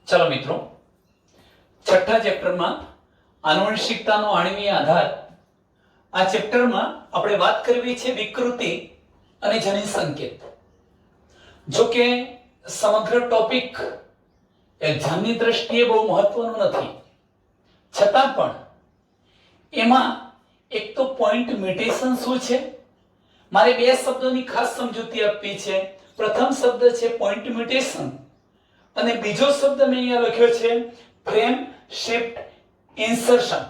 चलो मित्रों, छठा चैप्टर में आनुवंशिकतानो आणवीय आधार आ चैप्टर में આપણે વાત કરવી છે વિકૃતિ અને જનીન સંકેત। જો કે સમગ્ર ટોપિક એક્ઝામની દ્રષ્ટિએ બહુ મહત્વનો નથી, છતાં પણ એમાં એક તો પોઈન્ટ મ્યુટેશન શું છે, મારે બે શબ્દોની ખાસ સમજૂતી આપવી છે। પ્રથમ શબ્દ છે પોઈન્ટ મ્યુટેશન અને બીજો શબ્દ મેં અહીંયા લખ્યો છે frame shift insertion.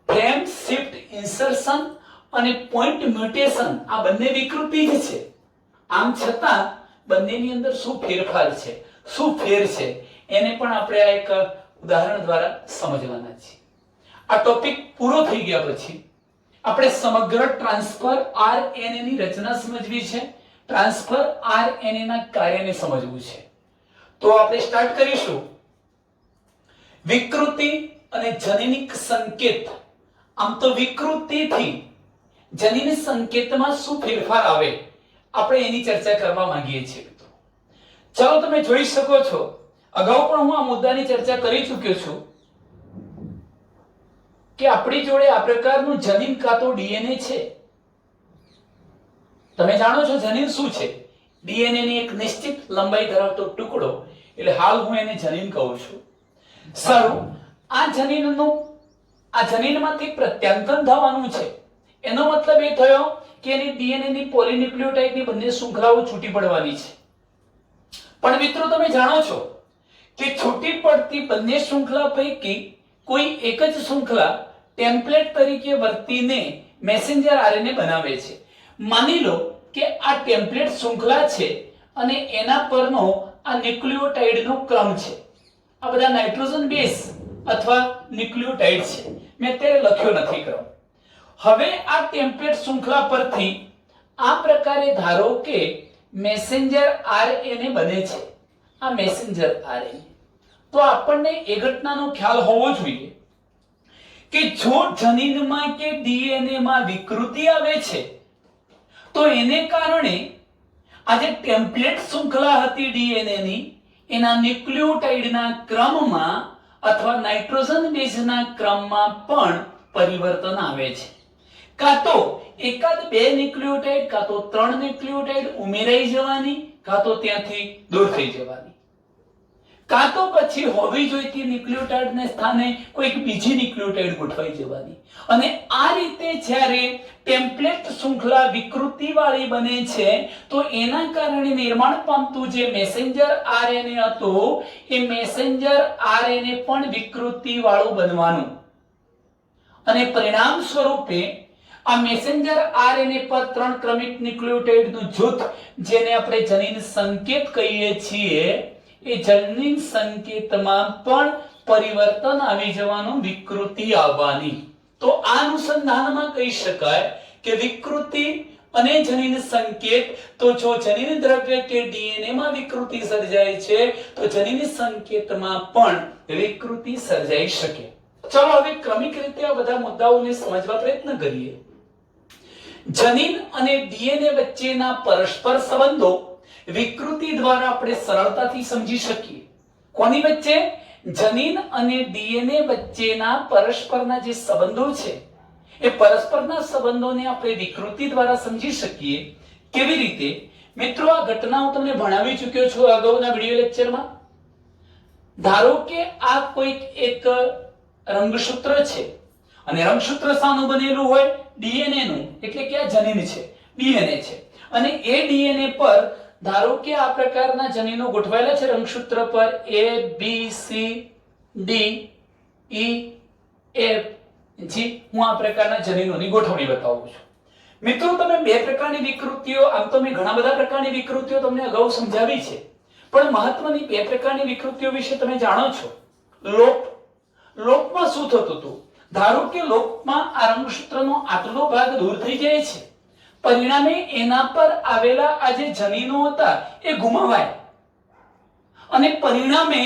Frame shift insertion અને પોઈન્ટ મ્યુટેશન આ બંને વિકૃતિ જ છે, આમ છતાં બંનેની અંદર શું ફેરફાર છે, શું ફેર છે એને પણ આપણે આ એક ઉદાહરણ દ્વારા સમજવાના છીએ। આ ટોપિક પૂરો થઈ ગયા પછી આપણે સમગ્ર ટ્રાન્સફર આરએનએ ની રચના સમજવી છે, ટ્રાન્સફર આરએનએ ના કાર્યને સમજવું છે। તો આપણે સ્ટાર્ટ કરીશું વિકૃતિ અને જનીનિક સંકેત। આમ તો વિકૃતિથી જનીન સંકેતમાં શું ફેરફાર આવે આપણે એની ચર્ચા કરવા માંગીએ છીએ। ચાલો તમે જોઈ શકો છો, અગાઉ પણ હું આ મુદ્દાની ચર્ચા કરી ચૂક્યો છું કે આપણી જોડે આ પ્રકારનું જનીન કાં તો ડીએનએ છે। તમે જાણો છો જનીન શું છે? ડીએનએ ની એક નિશ્ચિત લંબાઈ ધરાવતો ટુકડો, એટલે હાલ હું એને જનીન કહું છું। સારું, આ જનીનમાંથી પ્રત્યાંતન થવાનું છે, એનો મતલબ એ થયો કે એની ડીએનએ ની પોલીન્યુક્લિયોટાઇડની બંને શૃંખલાઓ છૂટી પડવાની છે। પણ મિત્રો તમે જાણો છો કે છૂટી પડતી બંને શૃંખલા પૈકી કોઈ એક જ શૃંખલા ટેમ્પલેટ તરીકે વર્તીને મેસેન્જર આરએનએ બનાવે છે। માની લો કે આ ટેમ્પલેટ શૃંખલા છે અને એના પરનો આ ન્યુક્લિયોટાઇડનો ક્રમ છે। આ બધા નાઇટ્રોજન બેઝ અથવા ન્યુક્લિયોટાઇડ છે, મેં અત્યારે લખ્યો નથી ક્રમ। હવે આ ટેમ્પલેટ શૃંખલા પરથી આ પ્રકારે ધારો કે મેસેન્જર આરએનએ બને છે, આ મેસેન્જર આરએનએ। તો આપણને એ ઘટનાનો ખ્યાલ હોવો જોઈએ કે જો જનીનમાં કે ડીએનએ માં વિકૃતિ આવે છે તો એને કારણે આ જે ટેમ્પલેટ શૃંખલા હતી ડીએનએ ની એના ન્યુક્લિયોટાઇડના ક્રમમાં અથવા નાઇટ્રોજન બેઝના ક્રમમાં પણ પરિવર્તન આવે છે। કાં તો એકાદ બે ન્યુક્લિયોટાઇડ કાં તો ત્રણ ન્યુક્લિયોટાઇડ ઉમેરાઈ જવાની, કાં તો ત્યાંથી દૂર થઈ જવાની, કાં તો પછી હોવી જોઈતી ન્યુક્લિયોટાઇડને સ્થાને કોઈક બીજી ન્યુક્લિયોટાઇડ ગોઠવાઈ જવાની। અને આ રીતે જ્યારે ટેમ્પલેટ શૃંખલા વિકૃતિવાળી બને છે તો એના કારણે નિર્માણ પામતું જે મેસેન્જર આરએનએ હતું એ મેસેન્જર આરએનએ પણ વિકૃતિવાળું બનવાનું અને પરિણામ સ્વરૂપે આ મેસેન્જર આરએનએ પર ત્રણ ક્રમિક ન્યુક્લિયોટાઇડનું જૂથ, જેને આપણે જનીન સંકેત કહીએ છીએ, એ જનીન સંકેતમાં પણ પરિવર્તન આવી જવાનું, વિકૃતિ આવવાની। તો આ અનુસંધાનમાં કહી શકાય કે વિકૃતિ અને જનીન સંકેત, તો જો જનીન દ્રવ્ય કે ડીએનએ માં વિકૃતિ સર્જાય છે તો જનીન સંકેતમાં પણ વિકૃતિ સર્જાઈ શકે। ચલો હવે ક્રમિક રીતે આ બધા મુદ્દાઓને સમજવા પ્રયત્ન કરીએ। જનીન અને ડીએનએ વચ્ચેના પરસ્પર સંબંધો વિકૃતિ દ્વારા આપણે સરળતાથી સમજી શકીએ। કોની વચ્ચે? જનીન અને ડીએનએ વચ્ચેના પરસ્પરના જે સંબંધો છે એ પરસ્પરના સંબંધોને આપણે વિકૃતિ દ્વારા સમજી શકીએ। કેવી રીતે? મિત્રો, આ ઘટનાઓ તમને ભણાવી ચૂક્યો છું અગાઉના વિડિયો લેક્ચરમાં। ધારો કે આ કોઈક એક રંગસૂત્ર છે અને રંગસૂત્ર શાનું બનેલું હોય? ડીએનએ નું, એટલે કે આ જનીન છે, ડીએનએ છે, અને એ ડીએનએ પર ધારો કે આ પ્રકારના જનીનો ગોઠવાયેલા છે રંગસૂત્ર પર, A B C D E F G। હું આ પ્રકારના જનીનોની ગોઠવણી બતાવું છું। મિત્રો, તમે બે પ્રકારની વિકૃતિઓ, આમ તો મેં ઘણા બધા પ્રકારની વિકૃતિઓ તમને અગાઉ સમજાવી છે, પણ મહત્વની બે પ્રકારની વિકૃતિઓ વિશે તમે જાણો છો। લોપમાં શું થતું હતું? ધારો કે લોપમાં આ રંગસૂત્રનો આટલો ભાગ દૂર થઈ જાય છે, પરિણામે એના પર આવેલા આ જે જનીનો હતા એ ગુમાવાય અને પરિણામે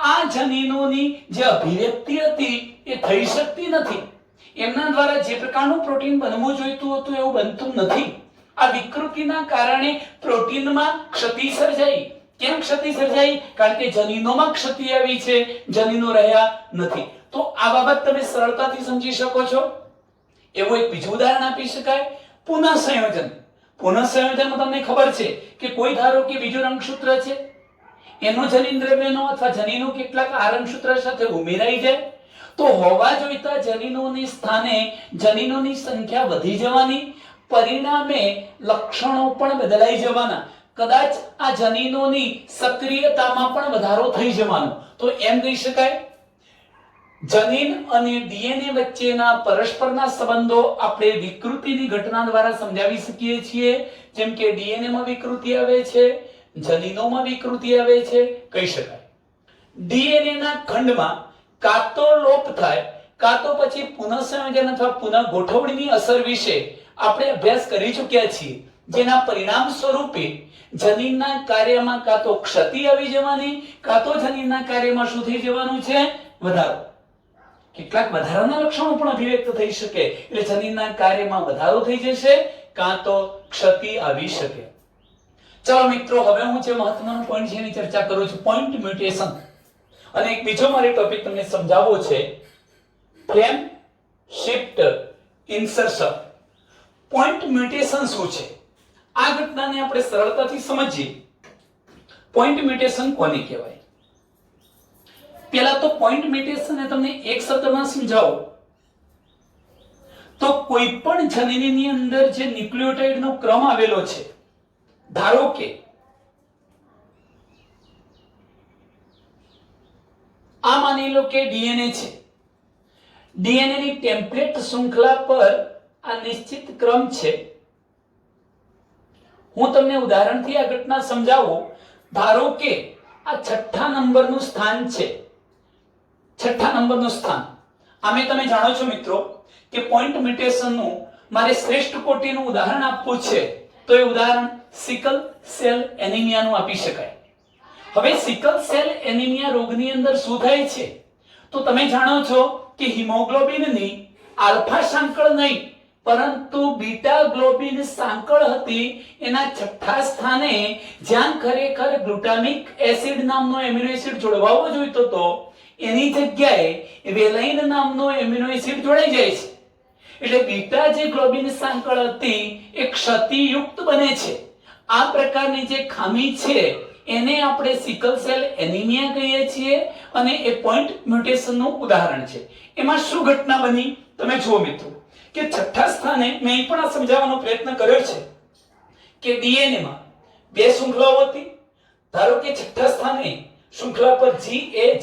આ જનીનોની જે અભિવ્યક્તિ હતી એ થઈ શકતી નથી। એમના દ્વારા જે પ્રકારનું પ્રોટીન બનવું જોઈતું હતું એવું બનતું નથી। આ વિકૃતિના કારણે પ્રોટીનમાં ક્ષતિ સર્જાઈ। કેમ ક્ષતિ સર્જાઈ? કારણ કે જનીનોમાં ક્ષતિ આવી છે, જનીનો રહ્યા નથી. તો આ બાબત તમે સરળતાથી સમજી શકો છો. એવું એક બીજું ઉદાહરણ આપી શકાય, પુનઃસંયોજન. પુનઃસંયોજનમાં તમને ખબર છે કે કોઈ ધારો કે બીજો રંગસૂત્ર છે, એનો જનીન દ્રવ્યનો અથવા જનીનો કેટલાક આ રંગસૂત્ર સાથે ઉમેરાઈ જાય તો હોવા જોઈતા જનીનોની સ્થાને જનીનોની સંખ્યા વધી જવાની, પરિણામે લક્ષણો પણ બદલાઈ જવાના. કદાચ આ જનીનોની સક્રિયતામાં પણ વધારો થઈ જવાનો. તો એમ કહી શકાય જનીન અને ડીએનએ વચ્ચેના પરસ્પરના સંબંધો આપણે વિકૃતિની ઘટના દ્વારા સમજાવી શકીએ છીએ. જેમ કે ડીએનએ માં વિકૃતિ આવે છે, જનીનોમાં વિકૃતિ આવે છે, કહી શકાય. ડીએનએ ના ખંડમાં કાં તો લોપ થાય કાં તો પછી પુનઃસંયોજન અથવા પુનઃ ગોઠવણીની અસર વિશે આપણે અભ્યાસ કરી ચૂક્યા છીએ, જેના પરિણામ સ્વરૂપે જનીનના કાર્યમાં કાં તો ક્ષતિ આવી જવાની કાં તો જનીનના કાર્યમાં શું થઈ જવાનું છે? વધારો. કેટલાક વધારાના લક્ષણો પણ અભિવ્યક્ત થઈ શકે, એટલે જનીનના કાર્યમાં વધારો થઈ જશે કાં તો ક્ષતિ આવી શકે. ચલો મિત્રો, હવે હું જે મહત્વનો પોઈન્ટ છે એની ચર્ચા કરું છું, પોઈન્ટ મ્યુટેશન. અને એક બીજો મારે ટોપિક તમને સમજાવવો છે, frame shift insertion. Point mutation શું છે? આ ઘટનાને આપણે સરળતાથી સમજીએ. પોઈન્ટ મ્યુટેશન કોને કહેવાય? પહેલા તો પોઈન્ટ મ્યુટેશન ને તમને એક શબ્દમાં સમજાવો તો કોઈ પણ જનીનની અંદર જે ન્યુક્લિયોટાઇડનો ક્રમ આવેલો છે, ધારો કે આ માની લો કે ડીએનએ છે, ડીએનએ ની ટેમ્પલેટ શૃંખલા પર આ નિશ્ચિત ક્રમ છે. હું તમને ઉદાહરણથી આ ઘટના સમજાવું. ધારો કે આ છઠ્ઠા નંબરનું સ્થાન છે, છઠ્ઠા નંબરનું સ્થાન. આમે તમે જાણો છો મિત્રો કે પોઈન્ટ મ્યુટેશનનું મારે શ્રેષ્ઠ કોટીનું ઉદાહરણ આપવું છે તો એ ઉદાહરણ સિકલ સેલ એનિમિયાનું આપી શકાય. હવે સિકલ સેલ એનિમિયા રોગની અંદર શું થાય છે તો તમે જાણો છો કે હિમોગ્લોબિનની આલ્ફા સાંકળ નહીં પરંતુ બીટા ગ્લોબિન સાંકળ હતી, એના છઠ્ઠા સ્થાને જ્યાં ખરેખર ગ્લુટામિક એસિડ નામનો એમિનો એસિડ જોડવાવો જોઈતો હતો એની જગ્યાએ વેલાઇન નામનો એમિનો એસિડ જોડાઈ જાય છે. એટલે બીટા જે ગ્લોબિન સાંકળ હતી એ ક્ષતિયુક્ત બને છે. આ પ્રકારની જે ખામી છે એને આપણે સિકલ સેલ એનિમિયા કહીએ છીએ અને એ પોઈન્ટ મ્યુટેશનનું ઉદાહરણ છે. એમાં શું ઘટના બની તમે જુઓ મિત્રો કે છઠ્ઠા સ્થાને મેં પણ સમજાવવાનો પ્રયત્ન કર્યો છે કે ડીએનએ માં બે શૃંખલાઓ હતી. ધારો કે છઠ્ઠા સ્થાને શૃંખલા પર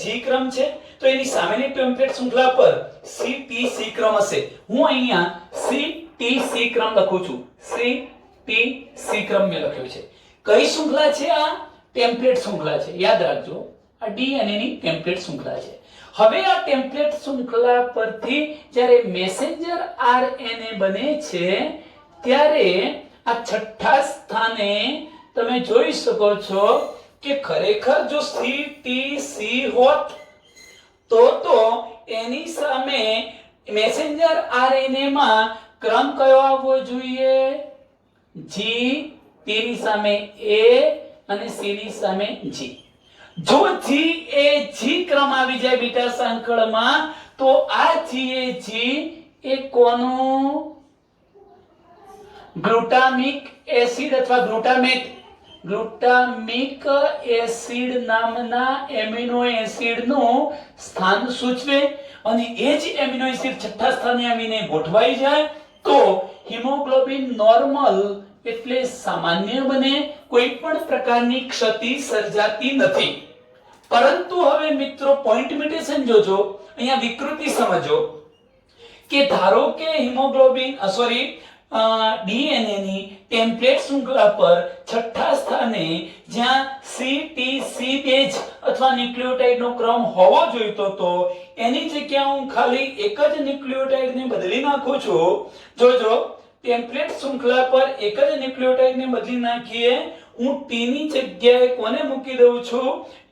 G ક્રમ છે તો એની સામેની ટેમ્પલેટ શૃંખલા પર CTC ક્રમ હશે. હું અહીંયા CTC ક્રમ લખું છું, CTC ક્રમ મેં લખ્યો છે. કઈ શૃંખલા છે? આ ટેમ્પલેટ શૃંખલા છે. યાદ રાખજો, આ ડીએનએ ની ટેમ્પલેટ શૃંખલા છે. હવે આ ટેમ્પલેટ શૃંખલા પરથી જ્યારે મેસેન્જર આરએનએ બને છે ત્યારે આ છઠ્ઠા સ્થાને તમે જોઈ શકો છો કે ખરેખર જો CTC હોત તો એની સામે મેસેન્જર આરએનએ માં ક્રમ કયો આવવો જોઈએ? G, T ની સામે A અને C ની સામે G. જો G એ G ક્રમ આવી જાય બીટા સાંકળમાં તો આ G એ કોનું? ગ્લુટામિક એસિડ અથવા ગ્લુટામિક એસિડ નામના એમિનો એસિડનું સ્થાન સૂચવે અને એ જ એમિનો એસિડ છઠ્ઠા સ્થાને આવીને ગોઠવાઈ જાય તો હિમોગ્લોબિન નોર્મલ એટલે સામાન્ય બને, કોઈ પણ પ્રકારની ક્ષતિ સર્જાતી નથી. પરંતુ હવે મિત્રો પોઈન્ટ મ્યુટેશન જોજો, અહીંયા વિકૃતિ સમજો કે ધારો કે હિમોગ્લોબિન ડીએનએ ની ટેમ્પલેટ શૃંખલા પર છઠ્ઠા સ્થાને જ્યાં CTC બેઝ અથવા ન્યુક્લિયોટાઇડનો ક્રમ હોવો જોઈતો તો એની જગ્યાએ હું ખાલી એક જ ન્યુક્લિયોટાઇડને બદલી નાખું છું. જોજો, ટેમ્પલેટ શૃંખલા પર એક જ ન્યુક્લિયોટાઇડને બદલી નાખીએ, હું T ની જગ્યાએ કોને મૂકી દઉં છું?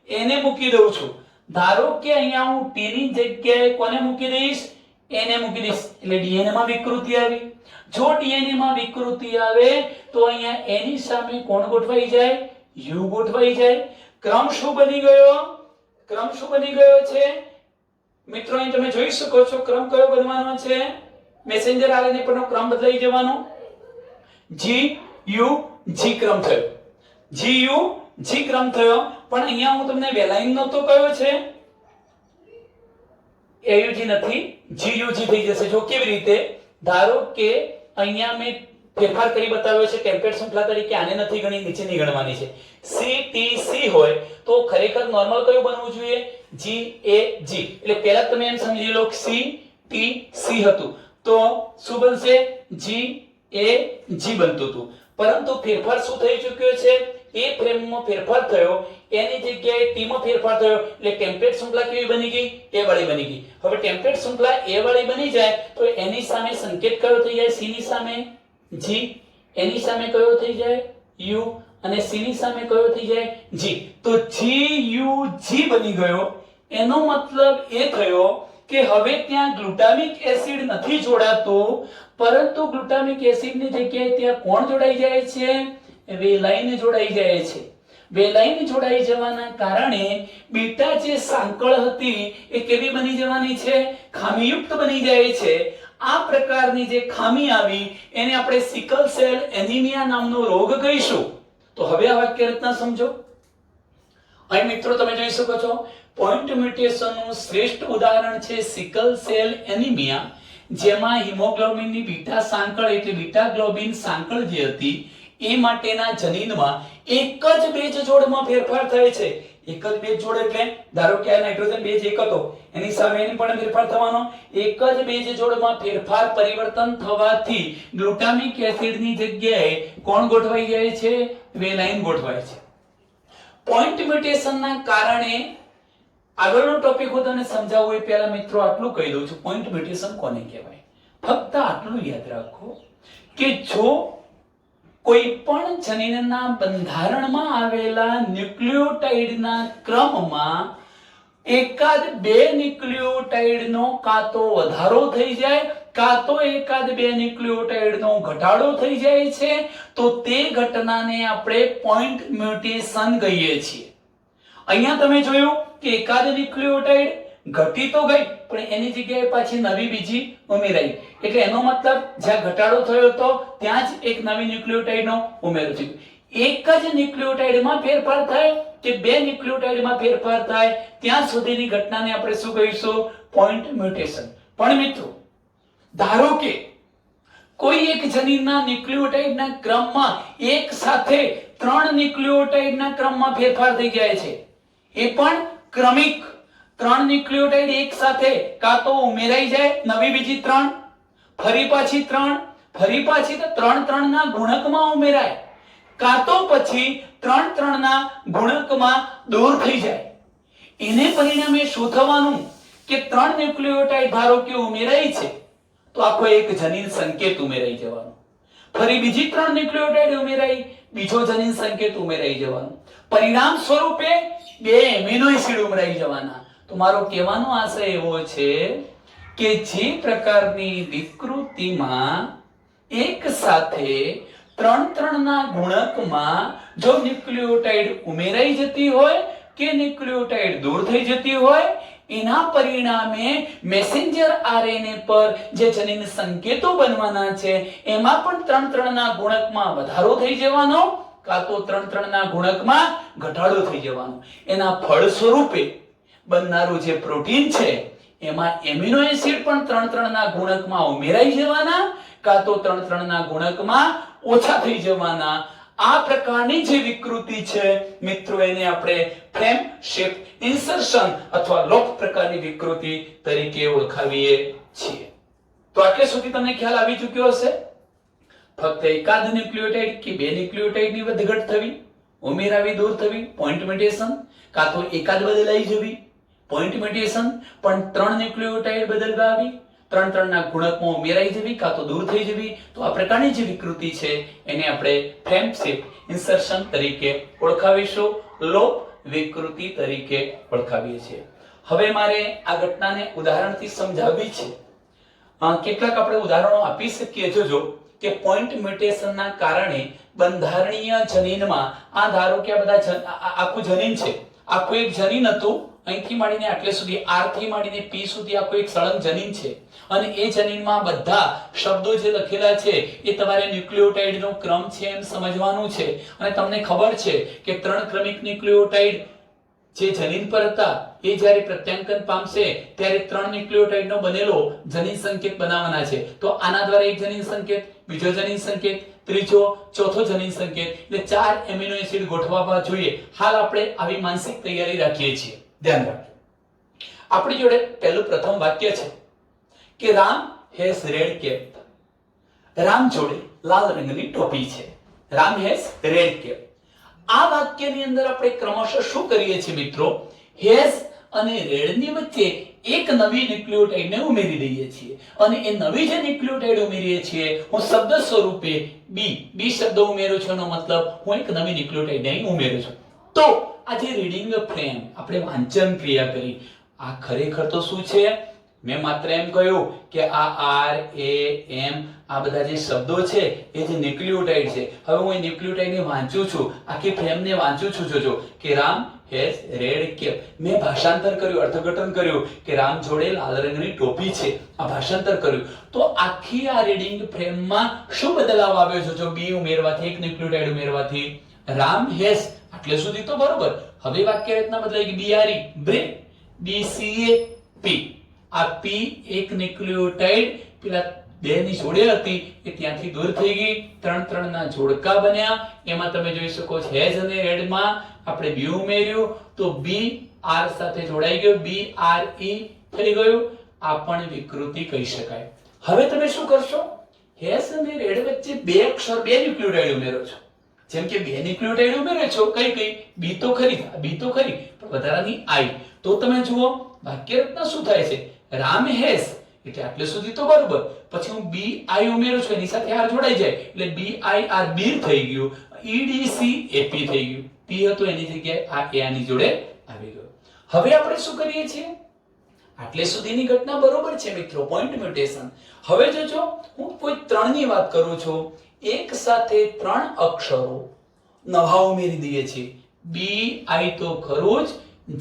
એને મૂકી દઉં છું. ધારો કે અહીંયા હું T ની જગ્યાએ કોને મૂકી દઈશ? એને મૂકી દઈશ. એટલે ડીએનએ માં વિકૃતિ આવી. જો ડીએનએ માં વિકૃતિ આવે તો અહીંયા એની સામે કોણ ગોઠવાઈ જાય? યુ ગોઠવાઈ જાય. ક્રમ શું બની ગયો? ક્રમ શું બની ગયો છે મિત્રો? અહીં તમે જોઈ શકો છો ક્રમ કયો બનવાનો છે? મેસેન્જર આરએનએ પરનો ક્રમ બદલાઈ જવાનો. જી યુ જી ક્રમ થયો. જી યુ જી ક્રમ થયો. પણ અહીંયા હું તમને વેલાઇન નો તો કયો છે? એયુજી નથી, જીયુજી થઈ જશે. જો કેવી રીતે? ધારો કે અહીંયા મેં ફેરફાર કરી બતાવ્યો છે ટેમ્પલેટ શૃંખલા તરીકે. આને નથી ગણી, નીચેની ગણવાની છે. સી ટી સી હોય તો ખરેખર નોર્મલ કયું બનવું જોઈએ? જી એ જી. એટલે પહેલા તમે એમ સમજી લો સી ટી સી હતું તો શું બનશે? જી એ જી બનતું હતું. પરંતુ ફેરફાર શું થઈ ચૂક્યો છે? એ ફ્રેમમાં ફેરફાર થયો, એની જગ્યાએ ટી માં ફેરફાર થયો, એટલે ટેમ્પલેટ શૃંખલા કેવી બની ગઈ? એ વાળી બની ગઈ. હવે ટેમ્પલેટ શૃંખલા એ વાળી બની જાય તો એની સામે સંકેત કયો થઈ જાય? સી ની સામે જી, એની સામે કયો થઈ જાય? યુ, અને સી ની સામે કયો થઈ જાય? જી. તો જી યુ જી બની ગયો. એનો મતલબ એ થયો કે હવે ત્યાં ગ્લુટામિક એસિડ નથી જોડાતું, પરંતુ ગ્લુટામિક એસિડની જગ્યાએ ત્યાં કોણ જોડાઈ જાય છે? વેલાઇન જોડાઈ જાય છે. વેલાઇન જોડાઈ જવાના કારણે બીટા જે સાંકળ હતી એ કેવી બની જવાની છે? ખામીયુક્ત બની જાય છે. આ પ્રકારની જે ખામી આવી એને આપણે સિકલ સેલ એનિમિયા નામનો રોગ કહીશું. તો હવે આ વાક્ય રચના સમજો. અહીં મિત્રો તમે જોઈ શકો છો પોઈન્ટ મ્યુટેશનનું શ્રેષ્ઠ ઉદાહરણ છે સિકલ સેલ એનિમિયા, જેમાં હિમોગ્લોબિનની બીટા સાંકળ એટલે બીટા ગ્લોબિન સાંકળ જે હતી એ માટેના જનીનમાં એક જ બેઝ જોડમાં ફેરફાર થાય છે. એક જ બેઝ જોડ એટલે ધારો કે આ નાઇટ્રોજન બેઝ એક હતો, એની સામે એની પણ ફેરફાર થવાનો. એક જ બેઝ જોડમાં ફેરફાર પરિવર્તન થવાથી ગ્લુટામિક એસિડની જગ્યાએ કોણ ગોઠવાઈ જાય છે? વેલાઇન ગોઠવાય છે. પોઈન્ટ મ્યુટેશનના કારણે આગળનો ટોપિક હું તમને સમજાવું એ પહેલા મિત્રો આટલું કહી દઉં છું. પોઈન્ટ મ્યુટેશન કોને કહેવાય? ફક્ત આટલું યાદ રાખો કે જો કોઈ પણ જનીનના બંધારણમાં આવેલા ન્યુક્લિયોટાઇડના ક્રમમાં એકાદ બે ન્યુક્લિયોટાઇડનો કાં તો વધારો થઈ જાય કાં તો એકાદ બે ન્યુક્લિયોટાઇડનો ઘટાડો થઈ જાય છે તો તે ઘટનાને આપણે પોઈન્ટ મ્યુટેશન કહીએ છીએ. અહીંયા તમે જોયું કે એકાદ ન્યુક્લિયોટાઇડ ઘટી તો ગઈ પણ એની જગ્યાએ પાછી નવી બીજી ઉમેરાઈ, એટલે એનો મતલબ જ્યાં ઘટાડો થયો હતો ત્યાં જ એક નવી ન્યુક્લિયોટાઇડનો ઉમેરો થયો. એક જ ન્યુક્લિયોટાઇડમાં ફેરફાર થાય કે બે ન્યુક્લિયોટાઇડમાં ફેરફાર થાય ત્યાં સુધીની ઘટનાને આપણે શું કહીશું? Point mutation. પણ મિત્રો ધારો કે કોઈ એક જનીનના ન્યુક્લિયોટાઇડના ક્રમમાં એક સાથે ત્રણ ન્યુક્લિયોટાઇડના ક્રમમાં ફેરફાર થઈ જાય છે, એ પણ ક્રમિક. ત્રણ ન્યુક્લિયોટાઇડ એક સાથે કાં તો ઉમેરાઈ જાય નવી બીજી ત્રણ, ફરી પાછી ત્રણ, ફરી પાછી તો ત્રણ ત્રણ ના ગુણકમાં ઉમેરાય, કાં તો પછી ત્રણ ત્રણ ના ગુણકમાં દૂર થઈ જાય. એને પરિણામે શું થવાનું કે ત્રણ ન્યુક્લિયોટાઇડ ધારો કે ઉમેરાઈ છે તો આખો એક જનીન સંકેત ઉમેરાઈ જવાનો, ફરી બીજી ત્રણ ન્યુક્લિયોટાઇડ ઉમેરાઈ, બીજો જનીન સંકેત ઉમેરાઈ જવાનો, પરિણામ સ્વરૂપે બે એમિનો એસિડ ઉમેરાઈ જવાના. તો મારો કહેવાનો આશય એવો છે કે જે પ્રકારની વિકૃતિમાં એક સાથે ત્રણ ત્રણ ના ગુણકમાં જો ન્યુક્લિયોટાઇડ ઉમેરાઈ જતી હોય કે ન્યુક્લિયોટાઇડ દૂર થઈ જતી હોય, એના પરિણામે મેસેન્જર આરએનએ પર જે જનીન સંકેતો બનવાના છે એમાં પણ ત્રણ ત્રણ ના ગુણકમાં વધારો થઈ જવાનો કાં તો ત્રણ ત્રણ ના ગુણકમાં ઘટાડો થઈ જવાનો. એના ફળ સ્વરૂપે બનનારું જે પ્રોટીન છે એમાં એમિનો એસિડ પણ ત્રણ ત્રણ ના ગુણકમાં ઉમેરાઈ જવાના કાં તો ત્રણ ત્રણ ના ગુણકમાં ઓછા થઈ જવાના. આ પ્રકારની જે વિકૃતિ છે મિત્રો એને આપણે ફ્રેમ શિફ્ટ ઇન્સર્શન અથવા લોક પ્રકારની વિકૃતિ તરીકે ઓળખાવીએ છીએ. તો આટલે સુધી તમને ખ્યાલ આવી ચૂક્યો હશે. ફક્ત એકાદ ન્યુક્લિયોટાઇડ કે બે ન્યુક્લિયોટાઇડની વધઘટ થવી, ઉમેરાવી દૂર થવી પોઈન્ટ મ્યુટેશન, કાં તો એકાદ બદલાઈ જવી પોઈન્ટ મ્યુટેશન, પણ ત્રણ ન્યુક્લિયોટાઇડ બદલવા આવી, ત્રણ ત્રણ ના ગુણકમાં ઉમેરાઈ જવી કાં તો દૂર થઈ જવી. તો આ પ્રકારની જે વિકૃતિ છે એને આપણે ફ્રેમ શિફ્ટ ઇન્સર્શન તરીકે ઓળખાવીશું, લોપ વિકૃતિ તરીકે ઓળખાવીએ છીએ. હવે મારે આ ઘટનાને ઉદાહરણથી સમજાવવી છે. કેટલાક આપણે ઉદાહરણો આપી શકીએ. જોજો કે પોઈન્ટ મ્યુટેશનના કારણે બંધારણીય જનીનમાં આ ધારો કે આ બધા આખું જનીન છે, આખું એક જનીન હતું, અહીંથી માંડીને આટલે સુધી આર થી માંડીને પી સુધી આખું એક સળંગ જનીન છે, અને એ જનીનમાં બધા શબ્દો જે લખેલા છે એ તમારે ન્યુક્લિયોટાઇડનો ક્રમ છે એમ સમજવાનું છે. અને તમને ખબર છે કે 3 ક્રમિક ન્યુક્લિયોટાઇડ જે જનીન પર હતા એ જ્યારે પ્રત્યાંકન પામશે ત્યારે 3 ન્યુક્લિયોટાઇડનો બનેલો જનીન સંકેત બનાવવાના છે. તો આના દ્વારા એક જનીન સંકેત, બીજો જનીન સંકેત, ત્રીજો, ચોથો જનીન સંકેત, એટલે 4 એમિનો એસિડ ગોઠવવા જોઈએ. હાલ આપણે આવી માનસિક તૈયારી રાખીએ છીએ. ધ્યાન રાખજો. આપણી જોડે પહેલું પ્રથમ વાક્ય છે કે Ram has red cap. Ram જોડે લાલ રંગની ટોપી છે. Ram has red cap. આ વાક્યની અંદર આપણે ક્રમશઃ શું કરીએ છીએ મિત્રો? હેઝ અને રેડ ની વચ્ચે એક નવી ન્યુક્લિયોટાઇડને ઉમેરી દઈએ છીએ, અને એ નવી જે ન્યુક્લિયોટાઇડ ઉમેરીએ છીએ હું શબ્દ સ્વરૂપે બી શબ્દ ઉમેરું છું, એનો મતલબ હું એક નવી ન્યુક્લિયોટાઇડ અહીં ઉમેરું છું. તો આ જે રીડિંગ ફ્રેમ આપણે વાંચન ક્રિયા કરી, આ ખરેખર તો શું છે? મેં માત્ર એમ કહ્યું કે આ આર એ એમ આ બધા જે શબ્દો છે એ જે ન્યુક્લિયોટાઇડ છે. હવે હું એ ન્યુક્લિયોટાઇડને વાંચું છું, આખી ફ્રેમને વાંચું છું. જોજો કે રામ હેઝ રેડ કેપ. મેં ભાષાંતર કર્યું, અર્થઘટન કર્યું કે રામ જોડે લાલ રંગની ટોપી છે. આ ભાષાંતર કર્યું. તો આખી આ રીડિંગ ફ્રેમમાં શું બદલાવ આવ્યો છે? જો બી ઉમેરવાથી, એક ન્યુક્લિયોટાઇડ ઉમેરવાથી રામ હેઝ આટલે સુધી તો બરોબર. હવે વાક્ય રચના બદલાઈ ગઈ. B R E break, B C A P. આ પી એક ન્યુક્લિયોટાઇડ પેલા બે ની જોડે હતી એ ત્યાંથી દૂર થઈ ગઈ, 3 ના જોડકા બન્યા. એમાં તમે જોઈ શકો છો હેઝ અને રેડ માં આપણે બી ઉમેર્યું તો બી આર સાથે જોડાઈ ગયો, બી આર ઈ થઈ ગયું. આ પણ વિકૃતિ કહી શકાય. હવે તમે શું કરશો? હેઝ અને રેડ વચ્ચે બે અક્ષર, બે ન્યુક્લિયોટાઇડ ઉમેરો છો. જેમ કે બે ન્યુક્લિયોટાઇડ ઉમેરે છો, કઈ બી તો ખરી, પણ વધારાની આઈ. તો તમે જુઓ વાક્ય રચના શું થાય છે? રામ હેઝ એટલે આટલે સુધી તો બરોબર. પછી હું બી આઈ ઉમેરું છું, એની સાથે આર જોડાઈ જાય એટલે બી આઈ આર બીર થઈ ગયું, ઈ ડી સી એપી થઈ ગયું. પી હતું એની જગ્યાએ આ એ આની જોડે આવી ગયો. હવે આપણે શું કરીએ છીએ? આટલે સુધીની ઘટના બરોબર છે મિત્રો, પોઈન્ટ મ્યુટેશન. હવે જોજો હું કોઈ 3 ની વાત કરું છું, એક સાથે 3 અક્ષરો નવા ઉમેરી દઈએ છીએ. બી આઈ તો ખરું જ,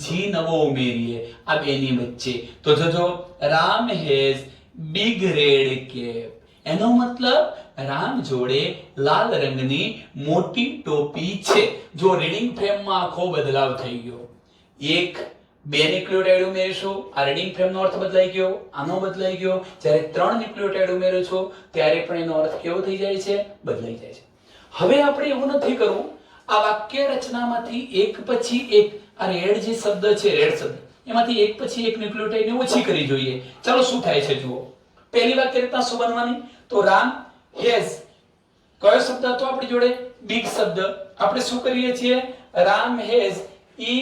જી નવો ઉમેરીએ આ બેની વચ્ચે. તો જોજો Ram has big red cap. એનો મતલબ રામ જોડે લાલ રંગની મોટી ટોપી છે. જો રીડિંગ ફ્રેમમાં આખો બદલાવ થઈ ગયો. એક બે ન્યુક્લિયોટાઇડ ઉમેરીશું, આ રીડિંગ ફ્રેમનો અર્થ બદલાઈ ગયો, આનો બદલાઈ ગયો. જ્યારે 3 ન્યુક્લિયોટાઇડ ઉમેરો છો ત્યારે પણ એનો અર્થ કેવો થઈ જાય છે? બદલાઈ જાય છે. હવે આપણે એવું નથી કરવું, આ વાક્ય રચનામાંથી એક પછી એક આ રેડ જે શબ્દ છે, રેડ શબ્દ, એમાંથી એક પછી એક ન્યુક્લિયોટાઇડને ઓછી કરી જોઈએ. ચાલો શું થાય છે જુઓ. પહેલી વાક્ય રચના શું બનવાની? તો રામ હેઝ, કયો શબ્દ હતો આપણી જોડે? બિગ શબ્દ. આપણે શું કરીએ છીએ? રામ હેઝ ઈ,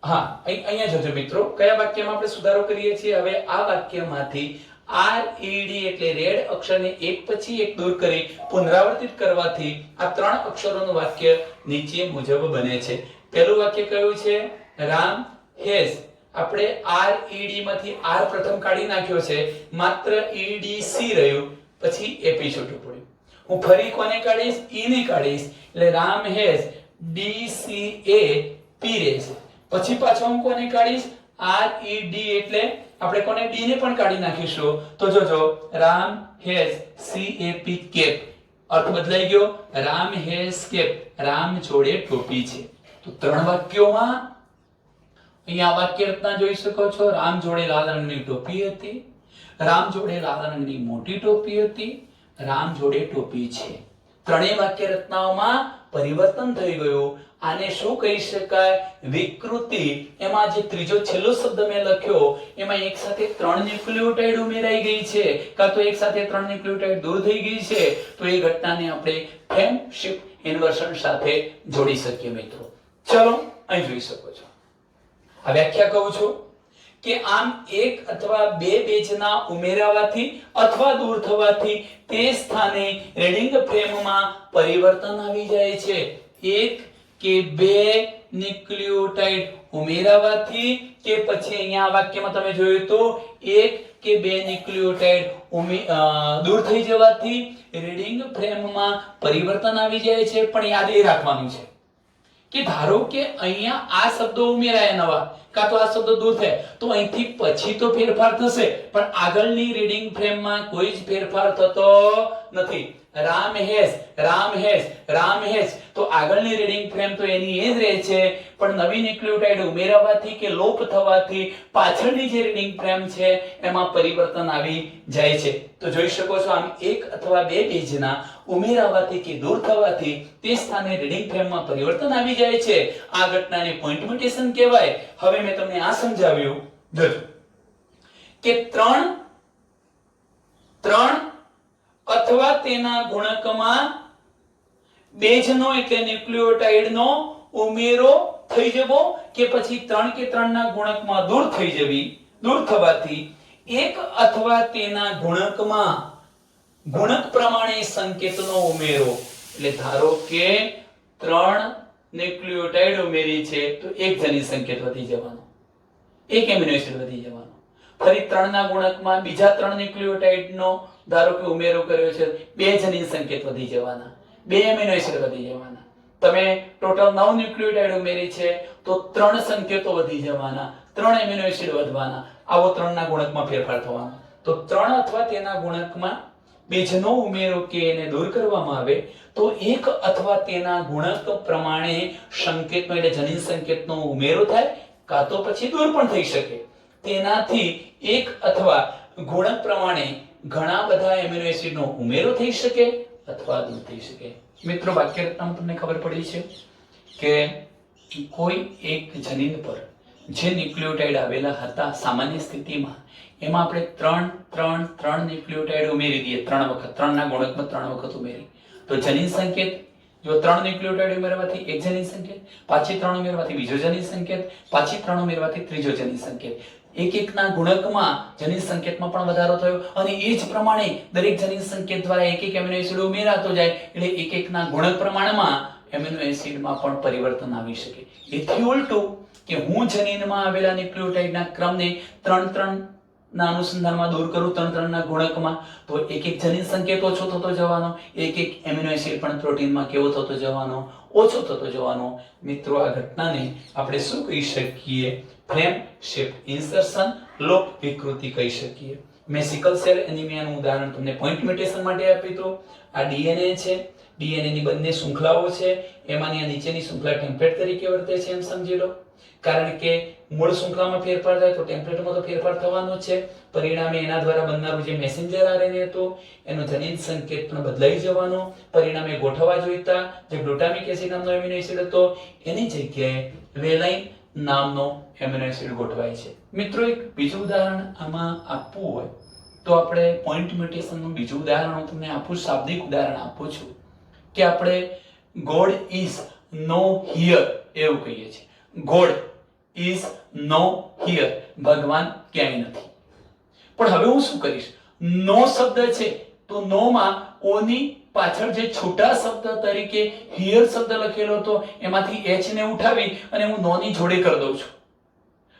હા અહીંયા જોજો મિત્રો, કયા વાક્યમાં આપણે સુધારો કરીએ છીએ? હવે આ વાક્યમાંથી આર ઈ ડી એટલે રેડ અક્ષરને એક પછી એક દૂર કરી પુનરાવર્તિત કરવાથી આ 3 અક્ષરોનું વાક્ય નીચે મુજબ બને છે. પહેલું વાક્ય કયું છે? રામ હેઝ. આપણે આર ઈ ડી માંથી આર પ્રથમ કાઢી નાખ્યો છે, માત્ર ઈ ડી સી રહ્યું, પછી એપી છૂટું પડ્યું. હું ફરી કોને કાઢીશ? ઈ ને કાઢીશ એટલે Ram has D C A પી રહેશે. પછી પાછો હું કોને કાઢીશ? આર ઈ ડી એટલે આપણે કોને? ડી ને પણ કાઢી નાખીશું. તો જોજો Ram has C A P cap. અર્થ બદલાઈ ગયો. રામ હેઝ કેપ, રામ જોડે ટોપી છે. તો 3 વાક્યોમાં અહીંયા વાક્ય રચના જોઈ શકો છો. રામ જોડે લાલ રંગની ટોપી હતી, રામ જોડે લાલ રંગની મોટી ટોપી હતી, રામ જોડે ટોપી છે. ત્રણેય વાક્ય રચનાઓમાં પરિવર્તન થઈ ગયું. આને શું કહી શકાય? વિકૃતિ. એમાં જે ત્રીજો છેલ્લો શબ્દ મેં લખ્યો એમાં એક સાથે 3 ન્યુક્લિયોટાઇડ ઉમેરાઈ ગઈ છે, કાં તો એક સાથે 3 ન્યુક્લિયોટાઇડ દૂર થઈ ગઈ છે. તો એ ઘટનાને આપણે ફ્રેમ શિફ્ટ ઇન્વર્શન સાથે જોડી શકીએ મિત્રો. ચલો અહીં જોઈ શકો છો. આ વ્યાખ્યા કહું છું કે આમ એક અથવા બે બેઝના ઉમેરાવાથી અથવા દૂર થવાથી તે સ્થાને રીડિંગ ફ્રેમમાં પરિવર્તન આવી જાય છે. એક કે બે ન્યુક્લિયોટાઇડ ઉમેરાવાથી કે પછી અહીંયા આ વાક્યમાં તમે જોયું તો એક કે બે ન્યુક્લિયોટાઇડ દૂર થઈ જવાથી રીડિંગ ફ્રેમમાં પરિવર્તન આવી જાય છે. પણ યાદ એ રાખવાનું છે કે ધારો કે અહીંયા આ શબ્દો ઉમેરાયા નવા કાં તો આ શબ્દો દૂર થાય તો અહીંથી પછી તો ફેરફાર થશે, પણ આગળની રીડિંગ ફ્રેમમાં કોઈ જ ફેરફાર થતો નથી. રામ હેસ, રામ હેસ, રામ હેસ, તો આગળની રીડિંગ ફ્રેમ તો એની એ જ રહે છે, પણ નવી ન્યુક્લિયોટાઇડ ઉમેરવાથી કે લોપ થવાથી પાછળની જે રીડિંગ ફ્રેમ છે એમાં પરિવર્તન આવી જાય છે. તો જોઈ શકો છો આમ એક અથવા બે પેજના ઉમેરવાથી કે દૂર થવાથી તે સ્થાને રીડિંગ ફ્રેમમાં પરિવર્તન આવી જાય છે. આ ઘટનાને પોઈન્ટ મ્યુટેશન કહેવાય. હવે મેં તમને આ સમજાવ્યું જોજો કે ત્રણ અથવા તેના ગુણકમાં બેઝનો એટલે ન્યુક્લિયોટાઇડનો ઉમેરો થઈ જવો કે પછી 3 કે 3 ના ગુણકમાં દૂર થઈ જવી, દૂર થવાથી એક અથવા તેના ગુણકમાં ગુણક પ્રમાણે સંકેતનો ઉમેરો. એટલે ધારો કે 3 ન્યુક્લિયોટાઇડ ઉમેરી છે તો એક જનીન સંકેત વધી જવાનો, એક એમિનો એસિડ વધી જવાનો. ફરી 3 ના ગુણકમાં બીજા 3 ન્યુક્લિયોટાઇડનો ધારો કે ઉમેરો કર્યો છે, બે જનીન સંકેત વધી જવાના, બે એમિનો એસિડ વધી જવાના. તમે ટોટલ 9 ન્યુક્લિયોટાઇડ ઉમેરી છે તો 3 સંકેતો વધી જવાના, 3 એમિનો એસિડ વધવાના. આવો 3 ના ગુણકમાં ફેરફાર થવાનો. તો 3 અથવા તેના ગુણકમાં બેઝનો ઉમેરો કે એને દૂર કરવામાં આવે તો એક અથવા તેના ગુણક પ્રમાણે સંકેતનો એટલે જનીન સંકેતનો ઉમેરો થાય કાં તો પછી દૂર પણ થઈ શકે. તેનાથી એક અથવા ગુણક પ્રમાણે ઘણા બધા એમિનો એસિડનો ઉમેરો થઈ શકે અથવા દૂર થઈ શકે. મિત્રો વાક્ય રચનામાં તમને ખબર પડી છે કે કોઈ એક જનીન પર જે ન્યુક્લિયોટાઇડ આવેલા હતા સામાન્ય સ્થિતિમાં એમાં આપણે 3 ન્યુક્લિયોટાઇડ ઉમેરી દઈએ 3 વખત, 3 ના ગુણકમાં 3 વખત ઉમેરી તો જનીન સંકેત જો 3 ન્યુક્લિયોટાઇડ ઉમેરવાથી એક જનીન સંકેત, પાછી 3 ઉમેરવાથી બીજો જનીન સંકેત, પાછી 3 ઉમેરવાથી ત્રીજો જનીન સંકેત. એક એકના ગુણકમાં જનીન સંકેતમાં પણ વધારો થયો અને એ જ પ્રમાણે દરેક જનીન સંકેત દ્વારા એક એક એમિનો એસિડ ઉમેરાતો જાય એટલે એક એકના ગુણક પ્રમાણમાં એમિનો એસિડમાં પણ પરિવર્તન આવી શકે. એથી ઉલટું કે હું જનીનમાં આવેલા ન્યુક્લિયોટાઇડના ક્રમને 3 ના અનુસંધાનમાં દૂર કરું 3 ના ગુણકમાં તો એક એક જનીન સંકેત ઓછો થતો જવાનો, એક એક એમિનો એસિડ પણ પ્રોટીનમાં કેવો થતો જવાનો, ઓછો થતો જવાનો. મિત્રો આ ઘટનાને આપણે શું કહી શકીએ? ફ્રેમ શિફ્ટ ઇન્સર્શન, લોપ વિકૃતિ કહી શકીએ. મેં સિકલ સેલ એનિમિયાનું ઉદાહરણ તમને પોઈન્ટ મ્યુટેશન માટે આપ્યું હતું. આ ડીએનએ છે, ડીએનએ ની બંને શૃંખલાઓ છે, એમાંની આ નીચેની શૃંખલા ટેમ્પલેટ તરીકે વર્તે છે એમ સમજી લો. કારણ કે મૂળ શૃંખલામાં ફેરફાર થાય તો ટેમ્પલેટમાં તો ફેરફાર થવાનો જ છે. પરિણામે એના દ્વારા બનનારું જે મેસેન્જર આરએનએ હતો એનો જનીન સંકેત પણ બદલાઈ જવાનો. પરિણામે ગોઠવવા જોઈતા જે ગ્લુટામિક એસિડ નામનો એમિનો એસિડ હતો એની જગ્યાએ વેલાઇન નામનો એમિનો એસિડ ગોઠવાય છે. મિત્રો એક બીજું ઉદાહરણ આમાં આપવું હોય તો આપણે પોઈન્ટ મ્યુટેશનનું બીજું ઉદાહરણ હું તમને આપું, શાબ્દિક ઉદાહરણ આપું છું કે આપણે ગોડ ઇઝ નો હિયર એવું કહીએ છીએ. ગોડ ઇઝ નો હિયર, ભગવાન ક્યાંય નથી. પણ હવે હું શું કરીશ? નો શબ્દ છે તો નો માં ઓ ની પાછળ જે છોટા શબ્દ તરીકે હિયર શબ્દ લખેલો હતો એમાંથી h ને ઉઠાવી અને હું નો ની જોડે કરી દઉં છું,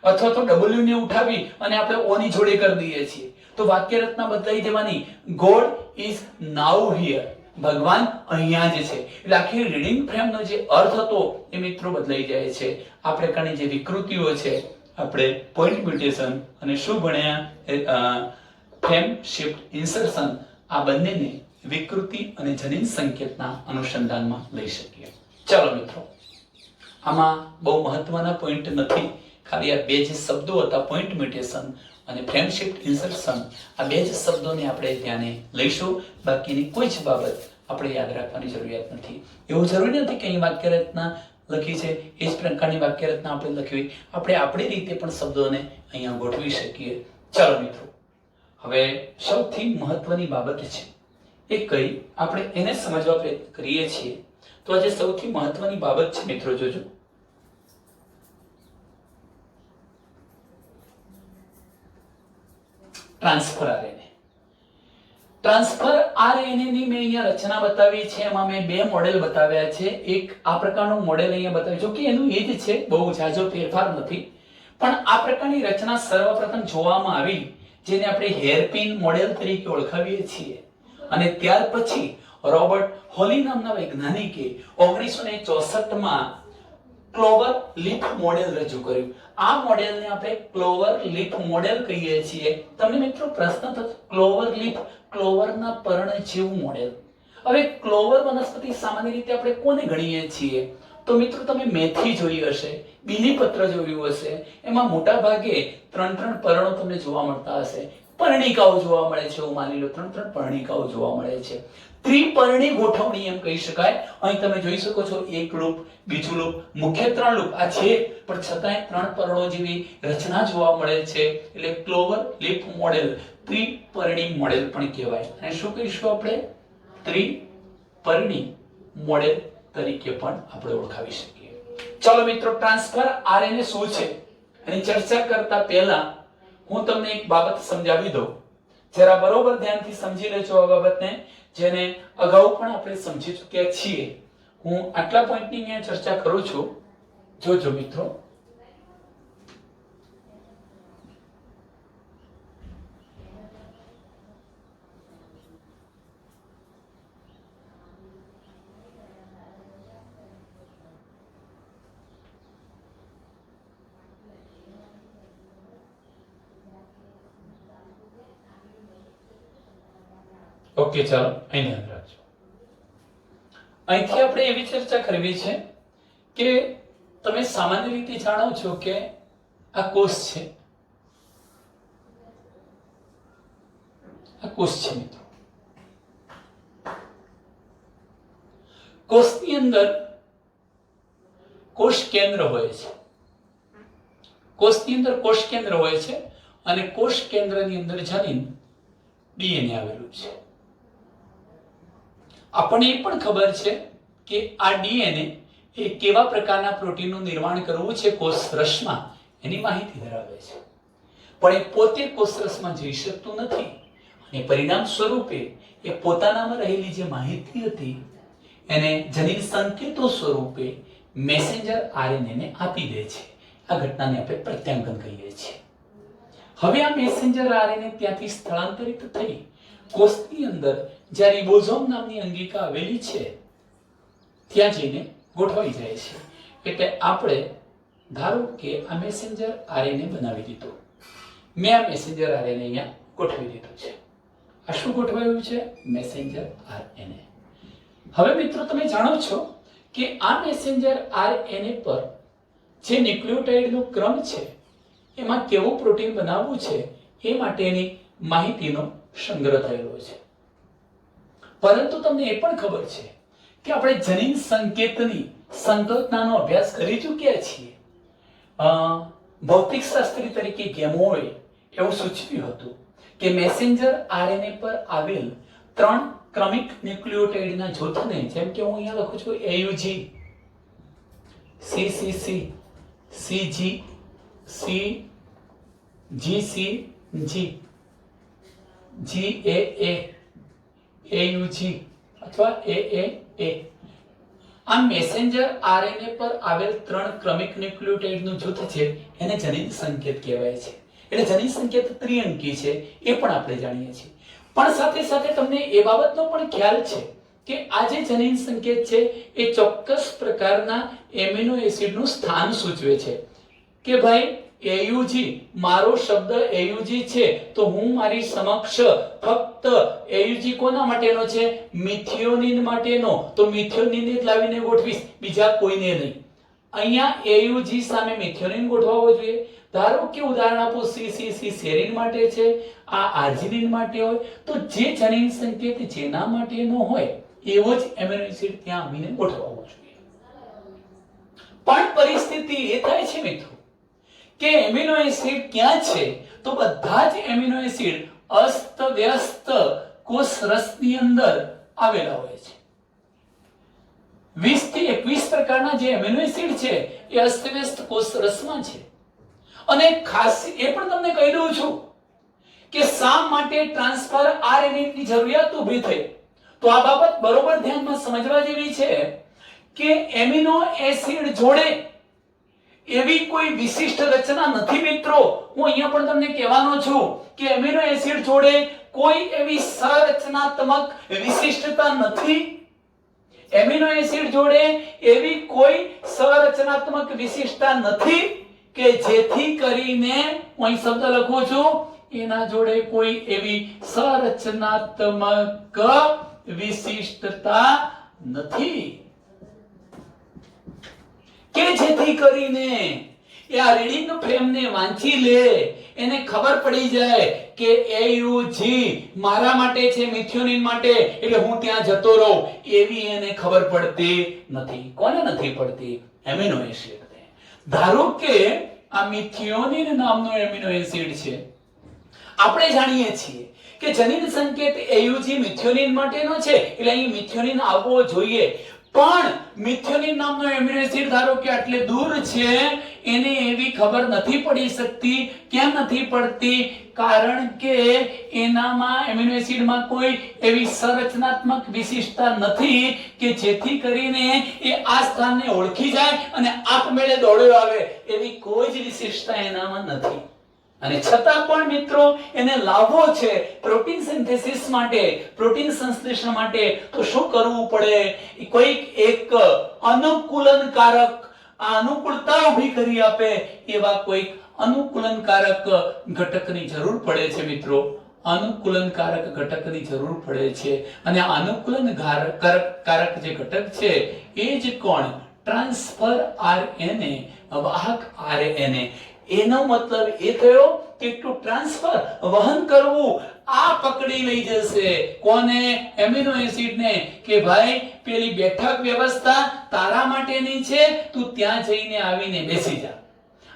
અથવા તો w ને ઉઠાવી અને આપણે o ની જોડે કરી દઈએ છીએ તો વાક્ય રચના બદલાઈ જવાની. ગોડ ઇઝ નાઉ હિયર, ભગવાન અહીંયા જ છે. એટલે આખી રીડિંગ ફ્રેમનો જે અર્થ હતો એ મિત્રો બદલાઈ જાય છે. આ પ્રકારની જે વિકૃતિઓ છે આપણે પોઈન્ટ મ્યુટેશન અને શું ભણ્યા ફ્રેમ શિફ્ટ ઇન્સર્શન, આ બંનેને વિકૃતિ અને જનીન સંકેતના અનુસંધાનમાં લઈ શકીએ. ચાલો મિત્રો, આમાં બહુ મહત્વના પોઈન્ટ નથી, ખાલી આ બે જ શબ્દો હતા પોઈન્ટ મ્યુટેશન અને ફ્રેમ શિફ્ટ ઇન્સર્શન, આ બે જ શબ્દોને આપણે ધ્યાને લઈશું. બાકીની કોઈ જ બાબત આપણે યાદ રાખવાની જરૂરિયાત નથી. એવું જરૂરી નથી કે અહીં વાક્ય રચના લખી છે એ જ પ્રકારની વાક્ય રચના આપણે લખવી, આપણે આપણી રીતે પણ શબ્દોને અહીંયા ગોઠવી શકીએ. ચાલો મિત્રો, હવે સૌથી મહત્વની બાબત છે એ કઈ આપણે એને સમજવા પ્રયત્ન કરીએ છીએ. તો આજે સૌથી મહત્વની બાબત છે મિત્રો, જોજો ટ્રાન્સફર આરએનએ. ટ્રાન્સફર આરએનએ ની મેં અહીંયા રચના બતાવી છે. એમાં મેં બે મોડેલ બતાવ્યા છે. એક આ પ્રકારનું મોડેલ અહીંયા બતાવ્યું છે કે એનું એ જ છે, બહુ ઝાઝો ફેરફાર નથી. પણ આ પ્રકારની રચના સર્વપ્રથમ જોવામાં આવી, જેને આપણે હેરપિન મોડેલ તરીકે ઓળખાવીએ છીએ. અને ત્યાર પછી રોબર્ટ હોલી નામના વૈજ્ઞાનિકે 1964 માં ક્લોવર લીફ મોડેલ રજૂ કર્યું. આ મોડેલને આપણે ક્લોવર લીફ મોડેલ કહીએ છીએ. તમને મિત્રો પ્રશ્ન થતો, ક્લોવર લીફ, ક્લોવરના પર્ણ જેવું મોડેલ. હવે ક્લોવર વનસ્પતિ સામાન્ય રીતે આપણે કોને ગણીએ છીએ? તો મિત્રો તમે મેથી જોઈ હશે, બીલીપત્ર જોયું હશે. એમાં મોટા ભાગે 3 પર્ણો તમને જોવા મળતા હશે. પર્ણિકાઓ જોવા મળે છે, એવું માની લો 3 પર્ણિકાઓ જોવા મળે છે. ત્રિપર્ણી ગોઠવણી એમ કહી શકાય. અહીં તમે જોઈ શકો છો, એક લૂપ, બીજું લૂપ, મુખ્ય 3 લૂપ આ છે, પણ છતાંય 3 પર્ણો જેવી રચના જોવા મળે છે. એટલે ક્લોવર લીફ મોડેલ ત્રિપર્ણી મોડેલ પણ કહેવાય. અને શું કહીશું આપણે? ત્રિપર્ણી મોડેલ તરીકે પણ આપણે ઓળખાવી શકીએ. ચાલો મિત્રો, ટ્રાન્સફર આરએનએ શું છે એની ચર્ચા કરતા પહેલા હું તમને એક બાબત સમજાવી દઉં. જરા બરોબર ધ્યાનથી સમજી લેજો આ બાબતને, જેને અગાઉ પણ આપણે સમજી ચૂક્યા છીએ. હું આટલા પોઈન્ટની અહીંયા ચર્ચા કરું છું. જોજો મિત્રો, ઓકે. ચાલો અહીં ધ્યાન રાખજો. અહીંથી આપણે એવી ચર્ચા કરવી છે કે તમે સામાન્ય રીતે જાણો છો કે આ કોષ છે, આ કોષ છે મિત્રો. કોષની અંદર કોષ કેન્દ્ર હોય છે. કોષની અંદર કોષ કેન્દ્ર હોય છે અને કોષ કેન્દ્રની અંદર જનીન ડીએનએ આવેલું છે. આપણને એ પણ ખબર છે કે આ ડીએનએ એ કેવા પ્રકારના પ્રોટીનનું નિર્માણ કરવું છે કોષરસમાં એની માહિતી ધરાવે છે. પણ એ પોતે કોષરસમાં જઈ શકતું નથી અને પરિણામ સ્વરૂપે એ પોતાનામાં રહેલી જે માહિતી હતી એને જનીન સંકેતો સ્વરૂપે મેસેન્જર આરએનએ ને આપી દે છે. આ ઘટનાને આપણે પ્રત્યાંગન કહીએ છીએ. હવે આ મેસેન્જર આરએનએ ત્યાંથી સ્થળાંતરિત થઈ કોષની અંદર જ્યાં રિબોઝોમ નામની અંગિકા આવેલી છે ત્યાં જઈને ગોઠવાઈ જાય છે. એટલે આપણે ધારો કે આ મેસેન્જર આરએનએ બનાવી દીધું. મેં આ મેસેન્જર આરએનએ અહીંયા ગોઠવી દીધું છે. આ શું ગોઠવાયું છે? Messenger RNA. હવે મિત્રો તમે જાણો છો કે આ મેસેન્જર આરએનએ પર જે ન્યુક્લિયોટાઇડનો ક્રમ છે એમાં કેવું પ્રોટીન બનાવવું છે એ માટેની માહિતીનો સંગ્રહ થયેલો છે. પરંતુ તમને એ પણ ખબર છે કે આપણે જનીન સંકેતની સંકલ્પનાનો અભ્યાસ કરી ચૂક્યા છીએ. ભૌતિક શાસ્ત્રી તરીકે ગેમોએ એવું સૂચવ્યું હતું કે મેસેન્જર આરએનએ પર આવેલ 3 ક્રમિક ન્યુક્લિયોટાઇડના જૂથને, જેમ કે હું અહીંયા લખું છું AUG, CCC, CG, GCG, GAA, AUG અથવા AAA. આ મેસેન્જર આરએનએ પર આવેલ 3 ક્રમિક ન્યુક્લિયોટાઇડનું જૂથ છે એને જનીન સંકેત કહેવાય છે. એટલે જનીન સંકેત ત્રિઅંકી છે એ પણ આપણે જાણીએ છીએ. પણ સાથે સાથે તમને એ બાબતનો પણ ખ્યાલ છે કે આ જે જનીન સંકેત છે એ ચોક્કસ પ્રકારના એમિનો એસિડનું સ્થાન સૂચવે છે કે ભાઈ AUG, મારો શબ્દ AUG છે તો હું મારી સમક્ષ ફક્ત AUG કોના માટેનો છે? મિથિયોનિન માટેનો. તો મિથિયોનિન જ લાવીને ગોઠવીશ, બીજા કોઈને નહીં. અહીંયા AUG સામે મિથિયોનિન ગોઠવવો જોઈએ. ધારો કે ઉદાહરણ આપો CCC સેરીન માટે છે, આ આર્જિનિન માટે હોય, તો જે જનીન સંકેત જેના માટેનો હોય એવો જ એમિનો એસિડ ત્યાં આવીને ગોઠવવો જોઈએ. પણ પરિસ્થિતિ એ થાય છે મિત્રો કે એમિનો એસિડ ક્યાં છે? તો બધા જ એમિનો એસિડ અસ્ત વ્યસ્ત કોષ રસની અંદર આવેલા હોય છે. 20 થી 21 પ્રકારના જે એમિનો એસિડ છે એ અસ્ત વ્યસ્ત કોષ રસમાં છે. અને ખાસ એ પણ તમને કહી દઉં છું કે શા માટે ટ્રાન્સફર આરએનએ ની જરૂરિયાત ઊભી થઈ, તો આ બાબત બરોબર ધ્યાનમાં સમજવા જેવી છે કે એમિનો એસિડ જોડે એવી કોઈ વિશિષ્ટ રચના નથી મિત્રો. હું અહીંયા પણ તમને કહેવાનો છું કે એમિનો એસિડ જોડે કોઈ એવી સંરચનાત્મક વિશિષ્ટતા નથી. એમિનો એસિડ જોડે એવી કોઈ સંરચનાત્મક વિશિષ્ટતા નથી કે જેથી કરીને હું અહીં શબ્દ લખું છું, એના જોડે કોઈ એવી સંરચનાત્મક વિશિષ્ટતા નથી કે જેથી કરીને એ આ રીડિંગ ફ્રેમને વાંચી લે, એને ખબર પડી જાય કે AUG મારા માટે છે, મિથિયોનિન માટે, એટલે હું ત્યાં જતો રહું, એવી એને ખબર પડતી નથી. કોને નથી પડતી? એમિનો એસિડને. ધારો કે આ મિથિયોનિન નામનો એમિનો એસિડ છે, આપણે જાણીએ છીએ કે જનીન સંકેત AUG મિથિયોનિન માટેનો છે, એટલે અહીં મિથિયોનિન આવવો જોઈએ. પણ મિથિયોનિન નામનો એમિનો એસિડ ધારો કે આટલે દૂર છે, એને એવી ખબર નથી પડી શકતી. કેમ નથી પડતી? કારણ કે એનામાં એમિનો એસિડમાં કોઈ એવી સંરચનાત્મક વિશિષ્ટતા નથી કે જેથી કરીને એ આ સ્થાનને ઓળખી જાય અને આપમેળે દોડ્યો આવે, એવી કોઈ જ વિશિષ્ટતા એનામાં નથી. અને છતાં પણ મિત્રો એને લાવવો છે પ્રોટીન સિન્થેસિસ માટે, પ્રોટીન સંશ્લેષણ માટે, તો શું કરવું પડે? કોઈક એક અનુકૂલનકારક અનુકૂળતા ઊભી કરી આપે એવા કોઈક અનુકૂલનકારક ઘટકની જરૂર પડે છે મિત્રો. અનુકૂલનકારક ઘટકની જરૂર પડે છે. અને આ અનુકૂલનકારક જે ઘટક છે એ જ કોણ? ટ્રાન્સફર આરએનએ, વાહક આરએનએ. એનો મતલબ એ થયો કે ટુ ટ્રાન્સફર, વહન કરવું, આ પકડી લઈ જશે કોને? એમિનો એસિડને, કે ભાઈ પેલી બેઠક વ્યવસ્થા તારા માટેની છે, તું ત્યાં જઈને આવીને બેસી જા.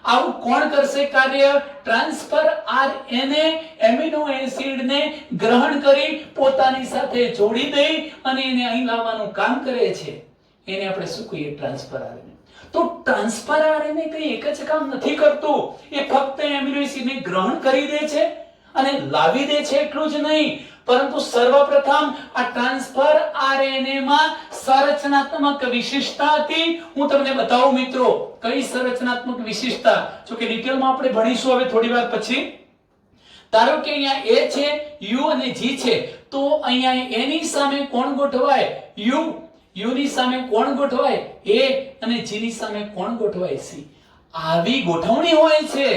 આવું કોણ કરશે કાર્ય? ટ્રાન્સફર આરએનએ એમિનો એસિડને ગ્રહણ કરી પોતાની સાથે જોડી દઈ અને એને અહીં લાવવાનું કામ કરે છે. એને આપણે શું કહીએ? Transfer RNA. તો ટ્રાન્સફર આરએનએ કઈ એક જ કામ નથી કરતું, એ ફક્ત એમિનો એસિડને ગ્રહણ કરી દે છે અને લાવી દે છે, એટલું જ નહીં, પરંતુ સર્વપ્રથમ આ ટ્રાન્સફર આરએનએ માં સંરચનાત્મક વિશિષ્ટતા હતી. હું તમને બતાવું મિત્રો કઈ સંરચનાત્મક વિશિષ્ટતા, જો કે ડિટેલમાં આપણે ભણીશું હવે થોડી વાર પછી. ધારો કે અહીંયા A છે, U અને G છે, તો અહીંયા A ની સામે કોણ ગોઠવાય? U ની સામે કોણ ગોઠવાય? A અને G ની સામે કોણ ગોઠવાય? C. આવી ગોઠવણી હોય છે.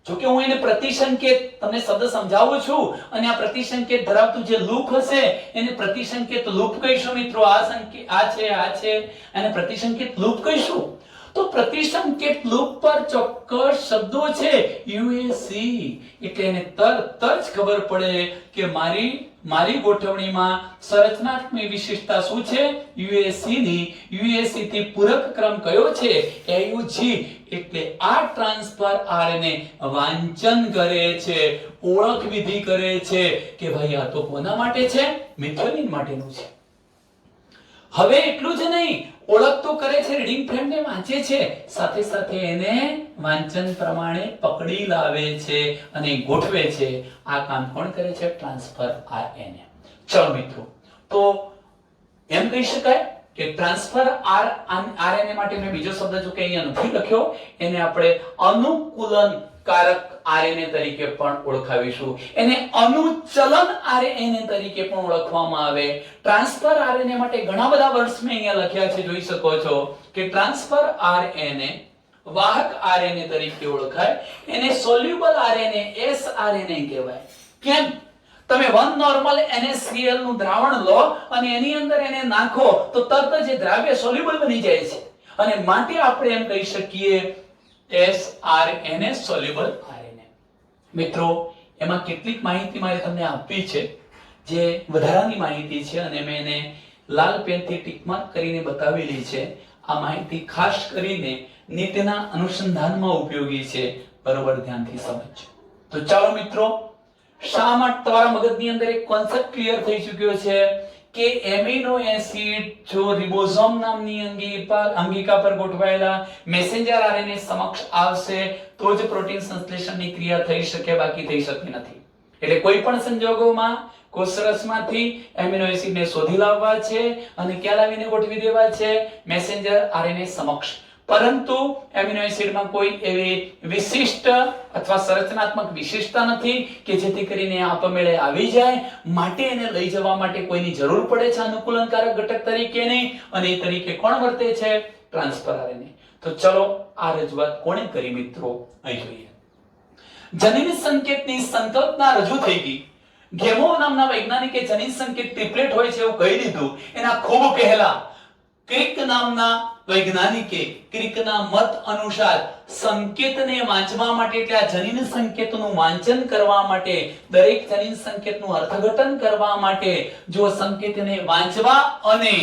જો કે હું એને પ્રતિસંકેત તમને શબ્દ સમજાવું છું, અને આ પ્રતિસંકેત ધરાવતું જે લૂપ હશે એને પ્રતિસંકેત લૂપ કહીશું મિત્રો. આ સંકેત આ છે અને પ્રતિસંકેત લૂપ કહીશું. તો પ્રતિસંકેત લૂપ પર ચોક્કસ શબ્દો છે UAC, એટલે એને તરત જ ખબર પડે કે મારી ગોઠવણીમાં સંરચનાત્મક વિશિષ્ટતા શું છે? UAC ની. UAC થી પૂરક ક્રમ કયો છે? AUG. એટલે આ ટ્રાન્સફર આરએનએ વાંચન કરે છે, ઓળખ વિધિ કરે છે કે ભાઈ આ તો કોના માટે છે? મિથિયોનિન માટેનું છે. હવે એટલું જ નહીં, ઓળખ તો કરે છે, રીડિંગ ફ્રેમને વાંચે છે, સાથે સાથે એને વાંચન પ્રમાણે પકડી લાવે છે અને ગોઠવે છે. આ કામ કોણ કરે છે? Transfer RNA. ચલો મિત્રો, તો એમ કહી શકાય કે ટ્રાન્સફર આરએનએ માટે મેં બીજો શબ્દ જો કે અહીંયા નથી લખ્યો, એને આપણે અનુકૂલનકારક આરએનએ તરીકે પણ ઓળખાવીશું. એને અનુચલન આરએનએ તરીકે પણ ઓળખવામાં આવે. ટ્રાન્સફર આરએનએ માટે ઘણા બધા વર્ડ્સ મેં અહીંયા લખ્યા છે, જોઈ શકો છો કે ટ્રાન્સફર આરએનએ વાહક આરએનએ તરીકે ઓળખાય. એને સોલ્યુબલ આરએનએ એસઆરએનએ કહેવાય. કેમ? તમે 1 નોર્મલ NaCl નું દ્રાવણ લો અને એની અંદર એને નાખો તો તરત જ એ દ્રાવ્ય સોલ્યુબલ બની જાય છે, અને માટે આપણે એમ કહી શકીએ sRNA સોલ્યુબલ આરએનએ. મિત્રો એમાં કેટલીક માહિતી મારે તમને આપવી છે, જે વધારાની માહિતી છે અને મેં એને લાલ પેનથી ટિક માર્ક કરીને બતાવેલી છે. આ માહિતી ખાસ કરીને નીટના અનુસંધાનમાં ઉપયોગી છે, બરોબર ધ્યાનથી સમજજો. તો ચાલો મિત્રો, શા માટે તમારા મગજની અંદર એક કોન્સેપ્ટ ક્લિયર થઈ ચૂક્યો છે કે એમિનો એસિડ જો રિબોઝોમ નામની અંગિકા પર ગોઠવાયેલા મેસેન્જર આરએનએ સમક્ષ આવશે તો જ પ્રોટીન સંશ્લેષણની ક્રિયા થઈ શકે, બાકી થઈ શકતી નથી. એટલે કોઈ પણ સંજોગોમાં કોષરસમાંથી એમિનો એસિડને શોધી લાવવા છે અને ક્યાં લાવીને ગોઠવી દેવા છે? મેસેન્જર આરએનએ સમક્ષ. પરંતુ એમિનો એસિડમાં કોઈ એવી વિશિષ્ટ અથવા સંરચનાત્મક વિશેષતા નથી કે જેથી કરીને આપમેળે આવી જાય, માટે એને લઈ જવા માટે કોઈની જરૂર પડે છે અનુકૂલનકારક ઘટક તરીકેની, અને એ તરીકે કોણ વર્તે છે? Transfer RNA. તો ચલો આ રજૂઆત કોણે કરી મિત્રો? અહીં જોઈએ. જનીન સંકેતની સંકલ્પના રજૂ થઈ ગઈ. ગેમોવ નામના વૈજ્ઞાનિકે જનીન સંકેત ટ્રિપ્લેટ હોય છે એવું કહી દીધું. એના ખૂબ પહેલા ક્રિક નામના વૈજ્ઞાનિકે ક્રિકના મત અનુસાર સંકેતને વાંચવા માટે, એટલે આ જનીન સંકેતનું વાંચન કરવા માટે, દરેક જનીન સંકેતનું અર્થઘટન કરવા માટે, જો સંકેતને વાંચવા અને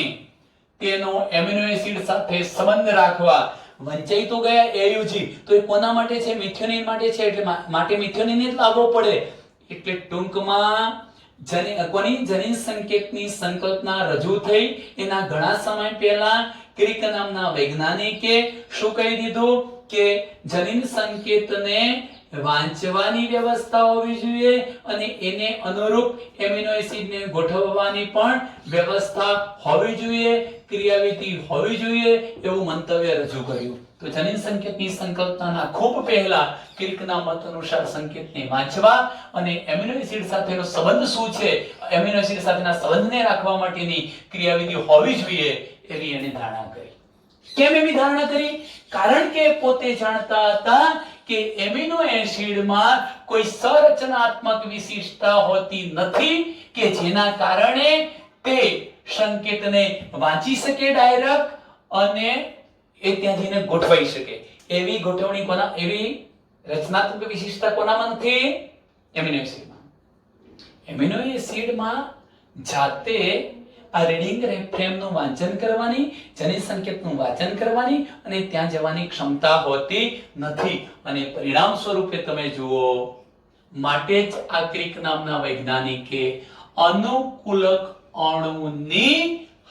તેનો એમિનો એસિડ સાથે સંબંધ રાખવા, વંચાઈ તો ગયા એયુજી, તો એ કોના માટે છે? મિથિયોનિન માટે છે. એટલે માટે મિથિયોનિન જ લાવવો પડે. એટલે ટૂંકમાં જનીન સંકેતની સંકલ્પના રજૂ થઈ એના ઘણા સમય પહેલા ક્રિક નામના વૈજ્ઞાનિકે શું કહી દીધું કે જનીન સંકેતને વાંચવાની વ્યવસ્થા હોવી જોઈએ અને એને અનુરૂપ એમિનો એસિડને ગોઠવવાની પણ વ્યવસ્થા હોવી જોઈએ, ક્રિયાવિધિ હોવી જોઈએ, એવું મંતવ્ય રજૂ કર્યું. તો જનીન સંકેતની સંકલ્પનાના ખૂબ પહેલા ક્રિકના મત અનુસાર સંકેતને વાંચવા અને એમિનો એસિડ સાથેનો સંબંધ શું છે, એમિનો એસિડ સાથેના સંબંધને રાખવા માટેની ક્રિયાવિધિ હોવી જોઈએ એવી એને ધારણા કરી. કેમ એવી ધારણા કરી? કારણ કે પોતે જાણતા હતા કે એમિનો એસિડમાં કોઈ સંરચનાત્મક વિશિષ્ટતા હોતી નથી કે જેના કારણે તે સંકેતને વાંચી શકે ડાયરેક્ટ અને એ ત્યાં જઈને ગોઠવાઈ શકે. એવી ગોઠવણી કોના, એવી રચનાત્મક વિશિષ્ટતા કોનામાં નથી? એમિનો એસિડમાં. એમિનો એસિડમાં જાતે આ રીડિંગ ફ્રેમનું વાંચન કરવાની, જનીન સંકેતનું વાંચન કરવાની અને ત્યાં જવાની ક્ષમતા હોતી નથી. અને પરિણામ સ્વરૂપે તમે જુઓ, માટે જ આ ક્રિક નામના વૈજ્ઞાનિકે અનુકૂલક અણુની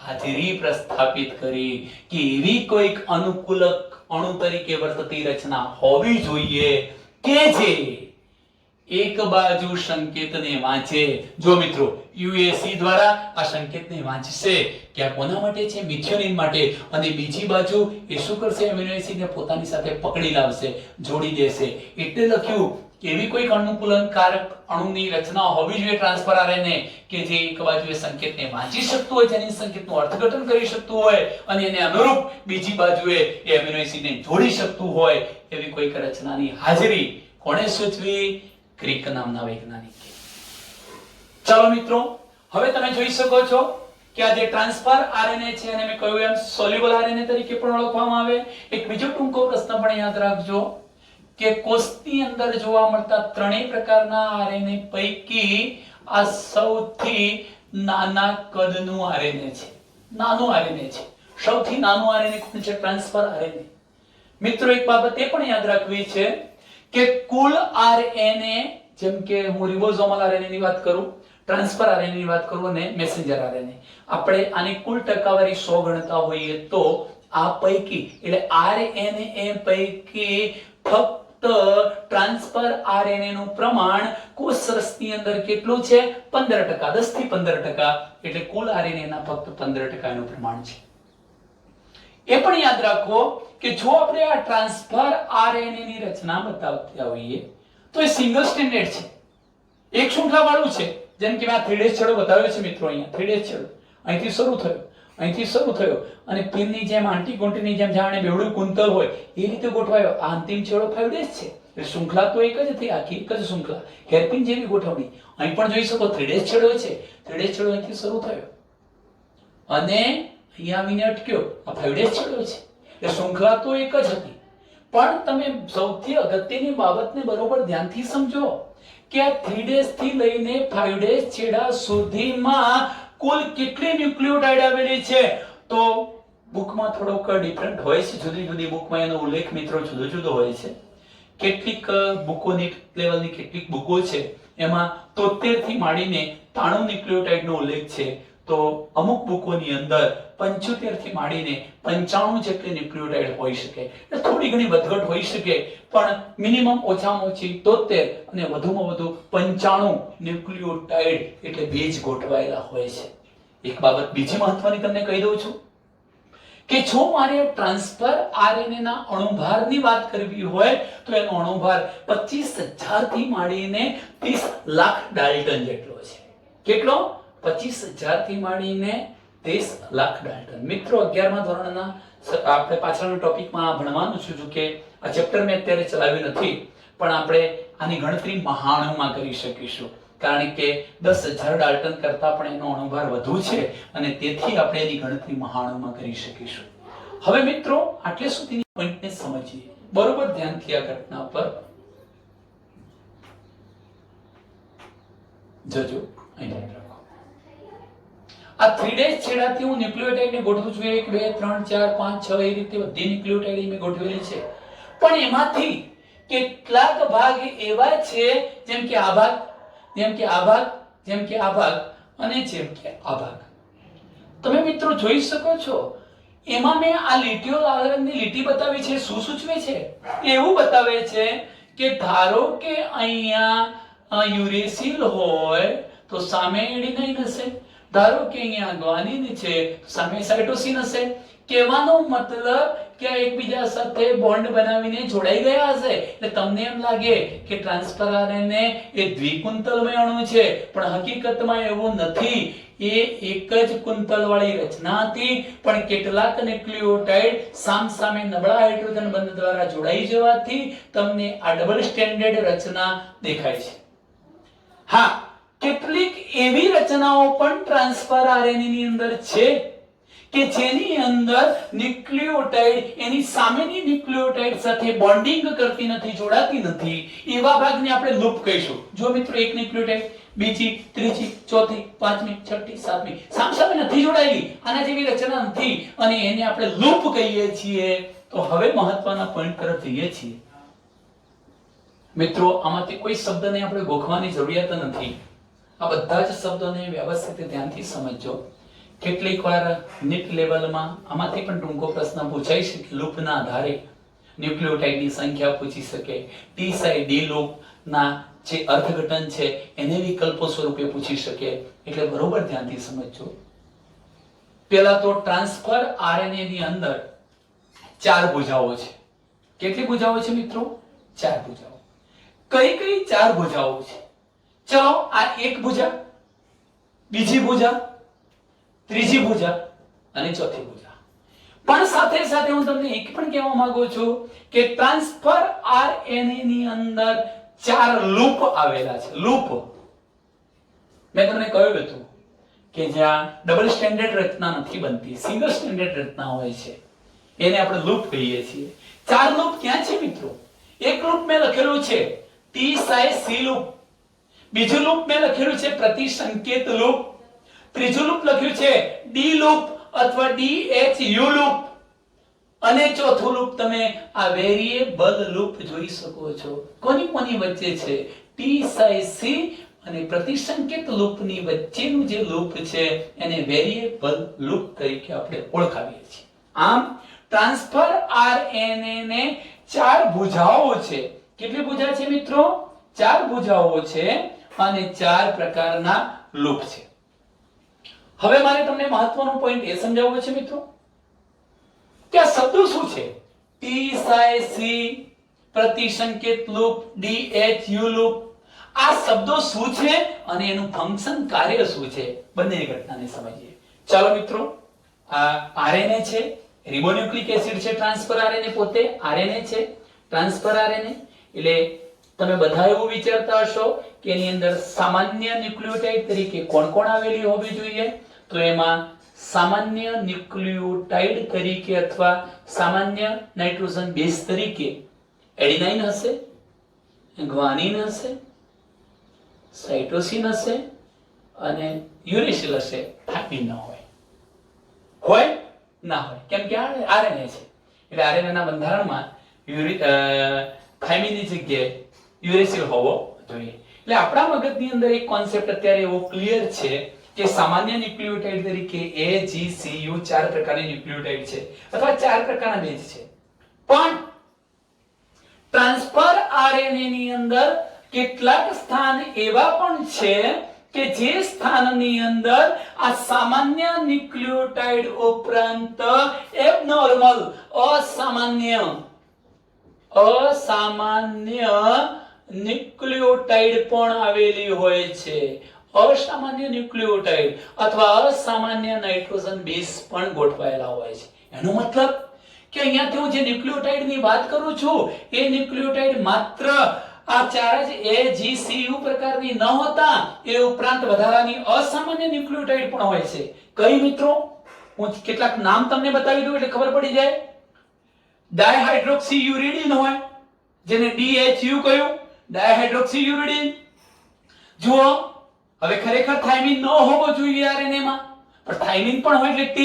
હાજરી પ્રસ્થાપિત કરી કે એવી કોઈક અનુકૂલક અણુ તરીકે વર્તતી રચના હોવી જોઈએ કે જે એક બાજુ સંકેતને વાંચે. જો મિત્રો યુએસી દ્વારા આ સંકેતને વાંચશે કે આ કોના માટે છે? મિથિયોનિન માટે. અને બીજી બાજુ એ શું કરશે? એમિનો એસિડને પોતાની સાથે પકડી લાવશે, જોડી દેશે. એટલે લખ્યું કે એવી કોઈ અનુકૂલનકારક અણુની રચના હોવી જોઈએ ટ્રાન્સફર આરએનએ કે જે એક બાજુએ સંકેતને વાંચી શકતું હોય, જનીન સંકેતનું અર્થઘટન કરી શકતું હોય અને એને અનુરૂપ બીજી બાજુએ એ એમિનો એસિડને જોડી શકતું હોય. એવી કોઈક રચનાની હાજરી કોણે સૂચવી? ક્રિક નામના વૈજ્ઞાનિકે. ચાલો મિત્રો, હવે તમે જોઈ શકો છો કે આ જે ટ્રાન્સફર આરએનએ છે અને મેં કહ્યું એમ સોલ્યુબલ આરએનએ તરીકે પણ ઓળખવામાં આવે. એક બીજો ટૂંકો પ્રશ્ન પણ યાદ રાખજો કે કોષની અંદર જોવા મળતા ત્રણેય પ્રકારના આરએનએ પૈકી આ સૌથી નાના કદનું આરએનએ છે, નાનું આરએનએ છે. સૌથી નાનું આરએનએ કોણ છે? Transfer RNA. મિત્રો એક બાબત એ પણ યાદ રાખવી છે કે કુલ આરએનએ, જેમ કે હું રિબોઝોમલ આરએનએ ની વાત કરું, ટ્રાન્સફર આરએનએ ની વાત કરું અને મેસેન્જર આરએનએ, આપણે આની કુલ ટકાવારી 100 ગણતા હોઈએ તો આ પૈકી એટલે આરએનએ પૈકી ફક્ત ટ્રાન્સફર આરએનએ નું પ્રમાણ કોષરસની અંદર કેટલું છે? 15%, 10 થી 15%. એટલે કુલ આરએનએ ના ફક્ત 15% નું પ્રમાણ છે. એ પણ યાદ રાખો કે જો આપણે આ ટ્રાન્સફર આરએનએ ની રચના બતાવતા હોઈએ તો એ સિંગલ સ્ટેન્ડર્ડ છે, એક શૃંખલા વાળું છે. જેમ કે મેં આ 3 છેડો બતાવ્યો છે મિત્રો, અહીંયા 3 છેડો અહીંથી શરૂ થયો, અહીંથી શરૂ થયો અને પિનની જેમ, આંટી ગુંટીની જેમ જાણે બેવડું કુંતલ હોય એ રીતે ગોઠવાયો. આ અંતિમ છેડો 5 છે. એટલે શૃંખલા તો એક જ હતી, આખી એક જ શૃંખલા, હેરપિન જેવી ગોઠવણી. અહીં પણ જોઈ શકો 3 છેડો છે, 3 છેડો અહીંથી શરૂ થયો અને અહીંયા આવીને અટક્યો. આ 5 છેડો છે. એટલે શૃંખલા તો એક જ હતી. પણ તમે સૌથી અગત્યની બાબતને બરોબર ધ્યાનથી સમજો કે આ 3 થી લઈને 5 છેડા સુધીમાં કુલ કેટલી ન્યુક્લિયોટાઇડ આવેલી છે? તો બુકમાં થોડોક ડિફરન્ટ હોય છે, જુદી જુદી બુકમાં એનો ઉલ્લેખ મિત્રો જુદો જુદો હોય છે. કેટલીક બુકોની લેવલની કેટલીક બુકો છે એમાં 73 થી માંડીને 93 ન્યુક્લિયોટાઇડનો ઉલ્લેખ છે. તો અમુક બુકોની અંદર 75 થી માંડીને 95 જેટલી ન્યુક્લિયોટાઇડ હોઈ શકે, એટલે થોડી ઘણી વધઘટ હોઈ શકે, પણ મિનિમમ ઓછામાં ઓછી 73 અને વધુમાં વધુ 95 ન્યુક્લિયોટાઇડ એટલે બેઝ ગોઠવાયેલા હોય છે. એક બાબત બીજી મહત્વની તમને કહી દઉં છું કે જો મારે ટ્રાન્સફર આરએનએ ના અણુભારની વાત કરવી હોય તો એનો અણુભાર 25,000 થી માંડીને 30 લાખ ડાલ્ટન જેટલો છે. કેટલો? 25,000 થી માંડીને 30 લાખ ડાલ્ટન. મિત્રો 11મા ધોરણના આપણે પાછળના ટોપિકમાં ભણવાનું છું કે આ ચેપ્ટર મેં અત્યારે ચલાવ્યું નથી, પણ આપણે આની ગણતરી મહાણુમાં કરી શકીશું, કારણ કે 10,000 ડાલ્ટન કરતા પણ એનો અણુભાર વધુ છે અને તેથી આપણે એની ગણતરી મહાણુમાં કરી શકીશું. હવે મિત્રો આટલે સુધીની પોઈન્ટને સમજીએ. બરોબર ધ્યાનથી આ ઘટના પર જજો. અહીં રાખો. આ 3 ડેશ છેડાથી હું ન્યુક્લિયોટાઇડને ગોઠવું છું. 1 2 3 4 5 6 એ રીતે બધી ન્યુક્લિયોટાઇડ મેં ગોઠવેલી છે, પણ એમાંથી કેટલાક ભાગ એવા છે જેમ કે આ ભાગ, જેમ કે આ ભાગ, જેમ કે આ ભાગ અને જેમ કે આ ભાગ. તમે મિત્રો જોઈ શકો છો એમાં મેં આ લીટીઓ લાલ રંગની લીટી બતાવી છે. શું સૂચવે છે? એવું બતાવે છે કે ધારો કે અહીંયા યુરેસિલ હોય તો સામે એડિનાઇન હશે, ધારો કે અહીંયા ગ્વાનિન છે સામે સાઇટોસિન હશે. કહેવાનો મતલબ કે એકબીજા સાથે બોન્ડ બનાવીને જોડાઈ ગયા હશે. એટલે તમને એમ લાગે કે ટ્રાન્સફર આરએનએ એ દ્વિકુંતલમય અણુ છે, પણ હકીકતમાં એવું નથી. એ એક જ કુંતલ વાળી રચના હતી, પણ કેટલાક ન્યુક્લિયોટાઇડ સામસામે નબળા હાઇડ્રોજન બંધ દ્વારા જોડાઈ જવાથી તમને આ ડબલ સ્ટેન્ડર્ડ રચના દેખાય છે. હા, કેટલીક એવી રચનાઓ પણ ટ્રાન્સફર આરએનએ ની અંદર છે કે જેની અંદર ન્યુક્લિયોટાઇડ એની સામેની ન્યુક્લિયોટાઇડ સાથે બોન્ડિંગ કરતી નથી, જોડાતી નથી. એવા ભાગને આપણે લૂપ કહીશું. જો મિત્રો એક ન્યુક્લિયોટાઇડ બીજી, ત્રીજી, ચોથી, પાંચમી, છઠ્ઠી, સાતમી સામસામે નથી જોડાયેલી, આના જેવી રચના નથી, અને એને આપણે લૂપ કહીએ છીએ. તો હવે મહત્વના પોઈન્ટ તરફ જઈએ છીએ. મિત્રો આમાંથી કોઈ શબ્દને આપણે ગોખવાની જરૂરિયાત નથી. આ બધા જ શબ્દોને વ્યવસ્થિત ધ્યાનથી સમજજો. કેટલીક વાર નીટ લેવલમાં આમાંથી પણ ટૂંકો પ્રશ્ન પૂછાઈ શકે. લૂપના આધારે ન્યુક્લિયોટાઇડની સંખ્યા પૂછી શકે. ટી સાઈ ડી લૂપના જે અર્થઘટન છે એને વિકલ્પો સ્વરૂપે પૂછી શકે. એટલે બરોબર ધ્યાનથી સમજજો. પહેલા તો ટ્રાન્સફર આરએનએ ની અંદર 4 ભુજાઓ છે. કેટલી ભુજાઓ છે મિત્રો? 4 ભુજાઓ. કઈ કઈ 4 ભુજાઓ છે? ચલો, આ એક ભુજા, બીજી ભુજા, ત્રીજી ભુજા અને ચોથી ભુજા. પણ સાથે સાથે હું તમને એક પણ કહેવા માંગુ છું કે ટ્રાન્સફર આરએનએ ની અંદર 4 લૂપ આવેલા છે. લૂપ મેં તમને કહ્યું હતું કે જ્યાં ડબલ સ્ટેન્ડર્ડ રચના નથી બનતી, સિંગલ સ્ટેન્ડર્ડ રચના હોય છે, એને આપણે લૂપ કહીએ છીએ. 4 લૂપ ક્યાં છે મિત્રો? એક લૂપ મેં લખેલું છે ટી સાઈ સી લૂપ, બીજું લૂપ મેં લખેલું છે પ્રતિસંકેત લૂપ, ત્રીજું લૂપ લખ્યું છે ડી લૂપ અથવા DHU લૂપ, અને ચોથું લૂપ તમે આ વેરિયેબલ લૂપ જોઈ શકો છો. કોની કોની વચ્ચે છે? ટી સાઈ સી અને પ્રતિસંકેત લૂપની વચ્ચેનું જે લૂપ છે એને વેરિયેબલ લૂપ તરીકે આપણે ઓળખાવીએ છીએ. આમ ટ્રાન્સફર આરએનએ ને 4 ભુજાઓ છે. કેટલી ભુજા છે મિત્રો? 4 ભુજાઓ છે અને 4 પ્રકારના લૂપ છે. હવે મારે તમને મહત્વનો પોઈન્ટ એ સમજાવવો છે મિત્રો કે આ શબ્દો શું છે? ટી સાઈ સી, પ્રતિસંકેત લૂપ, DHU લૂપ. આ શબ્દો શું છે અને એનું ફંક્શન કાર્ય શું છે? બંનેની ઘટનાને સમજીએ. ચાલો મિત્રો, આ આરએનએ છે, રિબોન્યુક્લિક એસિડ છે. ટ્રાન્સફર આરએનએ પોતે આરએનએ છે. ટ્રાન્સફર આરએનએ એટલે તમે બધા એવું વિચારતા હશો કે એની અંદર સામાન્ય ન્યુક્લિયોટાઇડ તરીકે કોણ કોણ આવેલી હોવી જોઈએ? તો એમાં સામાન્ય ન્યુક્લિયોટાઇડ તરીકે અથવા સામાન્ય નાઇટ્રોજન બેઝ તરીકે એડિનાઇન હશે, ગ્વાનિન હશે, સાઇટોસિન હશે અને યુરેસિલ હશે. થાઇમિન ન હોય. હોય ના હોય, કેમ કે આરએનએ છે એટલે આરએનએ ના બંધારણમાં થાઇમિનની જગ્યાએ યુરેસિલ હોવો જોઈએ. એટલે આપણા મગજની અંદર એક કોન્સેપ્ટ અત્યારે એવો ક્લિયર છે કે સામાન્ય ન્યુક્લિયોટાઇડ તરીકે A G C U ચાર પ્રકારની ન્યુક્લિયોટાઇડ છે અથવા ચાર પ્રકારના બેઝ છે, પણ ટ્રાન્સફર આરએનએ ની અંદર કેટલાક સ્થાન એવા પણ છે કે જે સ્થાનની અંદર આ સામાન્ય ન્યુક્લિયોટાઇડ ઉપરાંત એબનોર્મલ અસામાન્ય ન્યુક્લિયોટાઇડ પણ આવેલી હોય છે. અસામાન્ય ન્યુક્લિયોટાઇડ અથવા અસામાન્ય નાઇટ્રોજન બેઝ પણ ગોઠવાયેલા હોય છે. એનો મતલબ કે અહીંયાથી હું જે ન્યુક્લિયોટાઇડની વાત કરું છું એ ન્યુક્લિયોટાઇડ માત્ર આ ચાર જ AGCU પ્રકારની ન હોતા, એ ઉપરાંત વધારાની અસામાન્ય ન્યુક્લિયોટાઇડ પણ હોય છે. કઈ મિત્રો? હું કેટલાક નામ તમને બતાવી દઉં એટલે ખબર પડી જાય. ડાયહાઇડ્રોક્સીયુરિડીન હોય જેને DHU કહ્યું, ડાયહાઇડ્રોક્સીયુરિડીન. જુઓ, હવે ખરેખર થાઇમિન ન હોવો જોઈએ આરએનએ માં, પણ થાઇમિન પણ હોય એટલે T.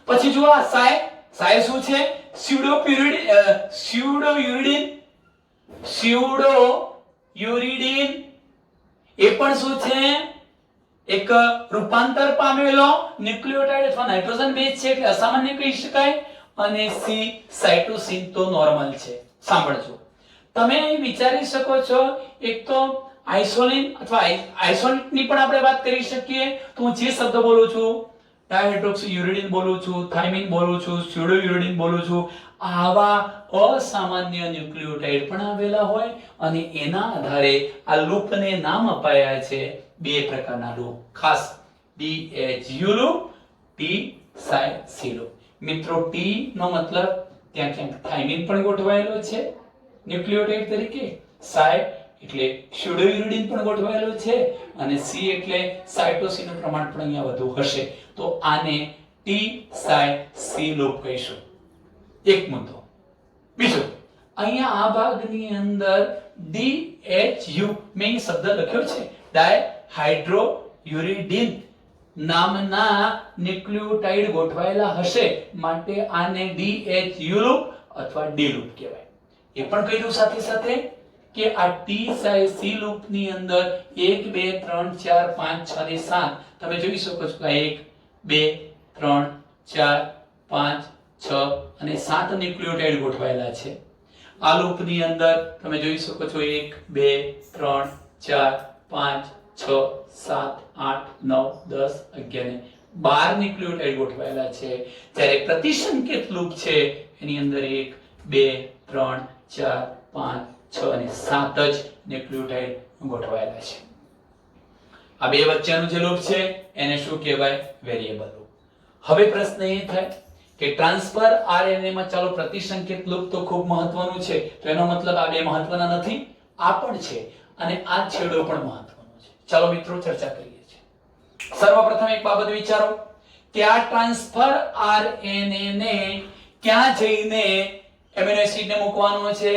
પછી જુઓ આ સાય શું છે? સ્યુડોયુરિડીન એ પણ શું છે? એક રૂપાંતર પામેલો ન્યુક્લિયોટાઇડ અથવા નાઇટ્રોજન બેઝ છે એટલે અસામાન્ય કહી શકાય. અને C સાઇટોસિન તો નોર્મલ છે. સાંભળજો, તમે વિચારી શકો છો, એક તો આઇસોલિન અથવા આઇસોલિનની પણ આપણે વાત કરી શકીએ. તો હું જે શબ્દ બોલું છું, ડાયહાઇડ્રોક્સીયુરિડીન બોલું છું, થાઇમિન બોલું છું, સ્યુડોયુરિડીન બોલું છું, આવા અસામાન્ય ન્યુક્લિયોટાઇડ પણ આવેલા હોય અને એના આધારે આ લૂપને નામ અપાયા છે બે પ્રકારના લૂપ, ખાસ DHU loop, T C loop. મિત્રો, T નો મતલબ ત્યાં ક્યાંક થાઇમિન પણ ગોઠવાયેલો છે ન્યુક્લિયોટાઇડ તરીકે, સાય એટલે સ્યુડોયુરિડીન પણ ગોઠવાયેલો છે અને C એટલે સાઇટોસિનનું પ્રમાણ પણ અહીંયા વધુ હશે. તો આને T C લૂપ કહીશું. એક મુદ્દો. બીજો, અહીંયા આ ભાગની અંદર DHU મેં શબ્દ લખ્યો છે, ડાયહાઇડ્રોયુરિડીન નામના ન્યુક્લિયોટાઇડ ગોઠવાયેલા હશે, માટે આને DHU લૂપ અથવા D લૂપ કહેવાય. એ પણ કહી દઉં સાથે સાથે કે આ T C લૂપની અંદર 1 2 3 4 5 6 અને 7 તમે જોઈ શકો છો. 1 2 3 4 5 6 અને 7 ન્યુક્લિયોટાઇડ ગોઠવાયેલા છે. આ લૂપની અંદર તમે જોઈ શકો છો 1 2 3 4 5 6 7 8 9 10 11 12 ન્યુક્લિયોટાઇડ ગોઠવાયેલા છે. જ્યારે પ્રતિસંકેત લૂપ છે એની અંદર 1 2 3 4 5 6 અને 7 જ ન્યુક્લિયોટાઇડ ગોઠવાયેલા છે. આ બે વચ્ચેનું જે લૂપ છે એને શું કહેવાય? Variable loop. હવે પ્રશ્ન એ થાય કે ટ્રાન્સફર આરએનએ માં ચાલો પ્રતિસંકેત લૂપ તો ખૂબ મહત્વનું છે, તો એનો મતલબ આ બે મહત્વના નથી? આ પણ છે અને આ છેડો પણ મહત્વનો છે. ચાલો મિત્રો ચર્ચા કરીએ છીએ. સર્વપ્રથમ એક બાબત વિચારો કે આ ટ્રાન્સફર આરએનએ ને ક્યાં જઈને એમિનો એસિડ ને મૂકવાનો છે?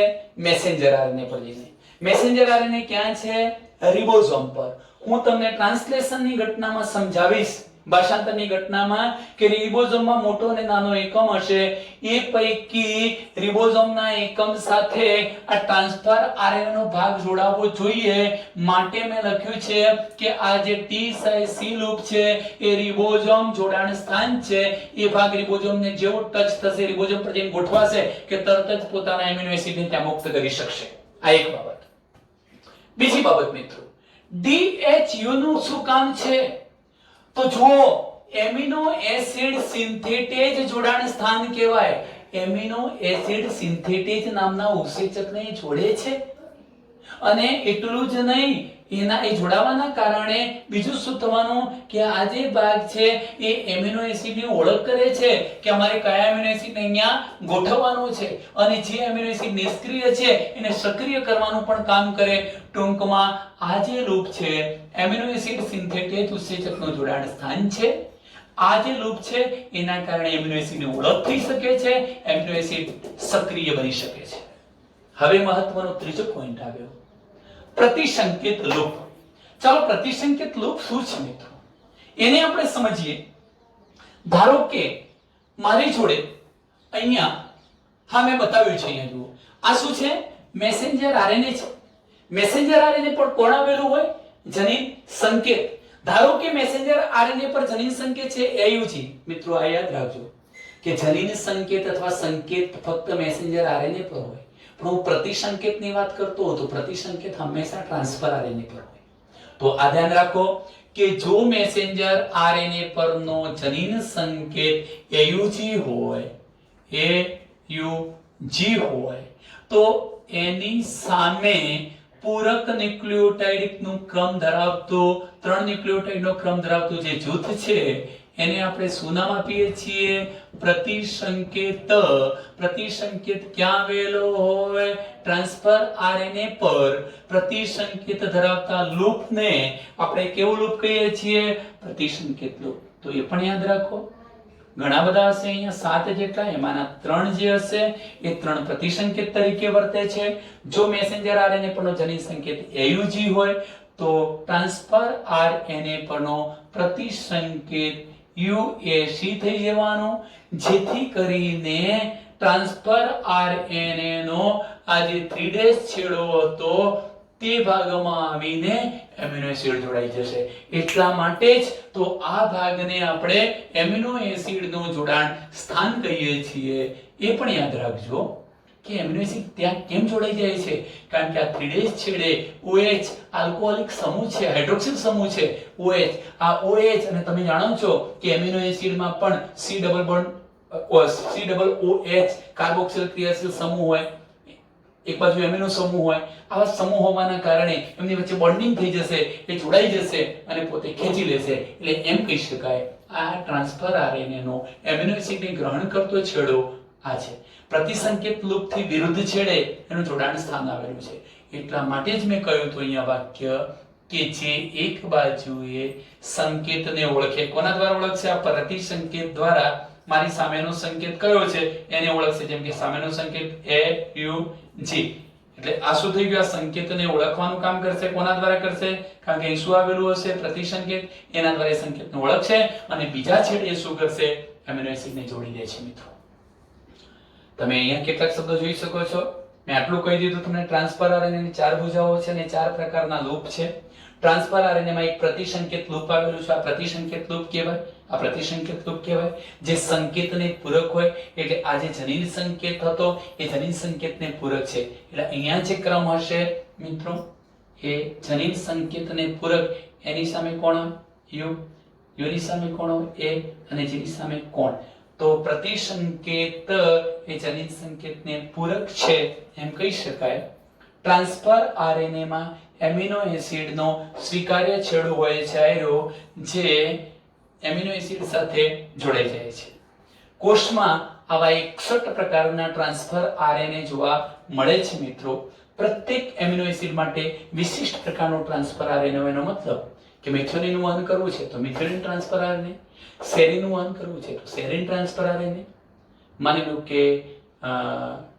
મેસેન્જર આરએનએ પર જઈને. મેસેન્જર આરએનએ ક્યાં છે? રિબોઝોમ પર. હું તમને ટ્રાન્સલેશનની ઘટનામાં સમજાવીશ, ભાષાંતરની ઘટનામાં, કે રિબોઝોમમાં મોટો અને નાનો એકમ હશે, એ પૈકી રિબોઝોમના એકમ સાથે આ ટ્રાન્સફર આરએનએ નો ભાગ જોડાવવો જોઈએ. માટે મેં લખ્યું છે કે આ જે T C લૂપ છે એ રિબોઝોમ જોડાણ સ્થાન છે. એ ભાગ રિબોઝોમને જેવો ટચ થશે, રિબોઝોમ પર જઈને ગોઠવાશે કે તરત જ પોતાના એમિનો એસિડને ત્યાં મુક્ત કરી શકશે. આ એક બાબત. બીજી બાબત મિત્રો, DHU નું શું કામ છે? તો જુઓ, એમિનો એસિડ સિન્થેટેજ જોડાણ સ્થાન કહેવાય. એમિનો એસિડ સિન્થેટેજ નામના ઉત્સેચકને જોડે છે. અને એટલું જ નહીં, એના એ જોડાવાના કારણે બીજું શું થવાનું કે આ જે ભાગ છે એ એમિનો એસિડની ઓળખ કરે છે કે અમારે કયા એમિનો એસિડને અહીંયા ગોઠવવાનો છે, અને જે એમિનો એસિડ નિષ્ક્રિય છે એને સક્રિય કરવાનું પણ કામ કરે. ટૂંકમાં આ જે લૂપ છે એમિનો એસિડ સિન્થેટેજ ઉત્સેચકનું જોડાણ સ્થાન છે. આ જે લૂપ છે એના કારણે એમિનો એસિડની ઓળખ થઈ શકે છે, એમિનો એસિડ સક્રિય બની શકે છે. હવે મહત્વનો ત્રીજો પોઈન્ટ આવ્યો, પ્રતિસંકેત લૂપ. ચાલો પ્રતિસંકેત લૂપ શું છે મિત્રો એને આપણે સમજીએ. ધારો કે મારી જોડે અહીંયા હા મેં બતાવ્યું છે, અહીંયા જુઓ, આ શું છે? મેસેન્જર આરએનએ છે. મેસેન્જર આરએનએ પર કોણ આવેલું હોય? જનીન સંકેત. ધારો કે મેસેન્જર આરએનએ પર જનીન સંકેત છે AUG. મિત્રો આ યાદ રાખજો કે જનીન સંકેત અથવા સંકેત ફક્ત મેસેન્જર આરએનએ પર હોય, પણ હું પ્રતિસંકેતની વાત કરતો હોઉં તો પ્રતિસંકેત હંમેશા ટ્રાન્સફર આરએનએ પર હોય. તો આ ધ્યાન રાખો કે જો મેસેન્જર આરએનએ પરનો જનીન સંકેત AUG હોય, AUG હોય, તો એની સામે પૂરક ન્યુક્લિયોટાઇડનો ક્રમ ધરાવતો 3 ન્યુક્લિયોટાઇડનો ક્રમ ધરાવતું જે જૂથ છે એને આપણે શું નામ આપીએ છીએ? પ્રતિસંકેત. પ્રતિસંકેત ક્યાં આવેલો હોય? ટ્રાન્સફર આરએનએ પર પ્રતિસંકેત ધરાવતા લૂપને આપણે કેવું લૂપ કહીએ છીએ? પ્રતિસંકેત લૂપ. તો એ પણ યાદ રાખો. ઘણા બધા હશે, અહીંયા 7 જેટલા, એમાંના 3 જે હશે એ 3 પ્રતિસંકેત તરીકે વર્તે છે. જો મેસેન્જર આરએનએ પરનો જનીન સંકેત AUG હોય તો ટ્રાન્સફર આરએનએ પરનો પ્રતિસંકેત UAC થઈ જવાનો, જેથી કરીને ટ્રાન્સફર આરએનએ નો આ જે 3' છેડો હતો તે ભાગમાં આવીને એમિનો એસિડ જોડાઈ જશે. એટલા માટે જ તો આ ભાગને આપણે એમિનો એસિડનું જોડાણ સ્થાન કહીએ છીએ. એ પણ યાદ રાખજો કે એમિનો એસિડ ત્યાં કેમ જોડાઈ જાય છે? કારણ કે આ 3' છેડે OH આલ્કોહોલિક સમૂહ છે, હાઇડ્રોક્સિલ સમૂહ છે OH. આ OH અને તમે જાણો છો કે એમિનો એસિડમાં પણ C double bond C double OH carboxyl ક્રિયાશીલ સમૂહ હોય, એક બાજુ એમિનો સમૂહ હોય. આવા સમૂહ હોવાના કારણે એમની વચ્ચે બોન્ડિંગ થઈ જશે, એ જોડાઈ જશે અને પોતે ખેંચી લેશે. એટલે એમ કહી શકાય આ ટ્રાન્સફર આરએનએ નો એમિનો એસિડને ગ્રહણ કરતો છેડો આ છે. પ્રતિસંકેત લૂપથી વિરુદ્ધ છેડે એનું જોડાણ સ્થાન આવેલું છે. એટલા માટે જ મેં કહ્યું હતું અહીંયા વાક્ય કે જે એક બાજુએ સંકેતને ઓળખે. કોના દ્વારા ઓળખશે? આ પ્રતિસંકેત દ્વારા. મારી સામેનો સંકેત કયો છે એને ઓળખશે. જેમ કે સામેનો સંકેત AUG. એટલે આ શું થઈ ગયું? આ સંકેતને ઓળખવાનું કામ કરશે. કોના દ્વારા કરશે? કારણ કે અહીં શું આવેલું હશે? પ્રતિસંકેત. એના દ્વારા એ સંકેતને ઓળખશે અને બીજા છેડે શું કરશે? એમિનો એસિડને જોડી દે છે. મિત્રો તમે અહીંયા કેટલાક શબ્દો જોઈ શકો છો. મેં આટલું કહી દીધું તમને. ટ્રાન્સફર આરએનએ ની 4 ભુજાઓ છે અને 4 પ્રકારના લૂપ છે. ટ્રાન્સફર આરએનએ માં એક પ્રતિસંકેત લૂપ આવેલું છે. આ પ્રતિસંકેત લૂપ કહેવાય. આ પ્રતિસંકેત લૂપ કહેવાય જે સંકેતને પૂરક હોય. એટલે આ જે જનીન સંકેત હતો એ જનીન સંકેતને પૂરક છે. એટલે અહીંયા જે ક્રમ હશે મિત્રો એ જનીન સંકેતને પૂરક. એની સામે કોણ? U. U ની સામે કોણ? A. અને G ની સામે કોણ? તો પ્રતિસંકેત એ જનીન સંકેતને પૂરક છે એમ કહી શકાય. ટ્રાન્સફર આરએનએ માં એમિનો એસિડનો સ્વીકાર્ય છેડો હોય છે જે એમિનો એસિડ સાથે જોડાઈ જાય છે. કોષમાં આવા 61 પ્રકારના ટ્રાન્સફર આરએનએ જોવા મળે છે. મિત્રો પ્રત્યેક એમિનો એસિડ માટે વિશિષ્ટ પ્રકારનો ટ્રાન્સફર આરએનએ એનો મતલબ કે મેથિયોનિનનું વહન કરવું છે તો મેથિયોનિન ટ્રાન્સફર આરએનએ, સેરીનનું વહન કરવું છે તો સેરીન ટ્રાન્સફર આરએનએ, માની લો કે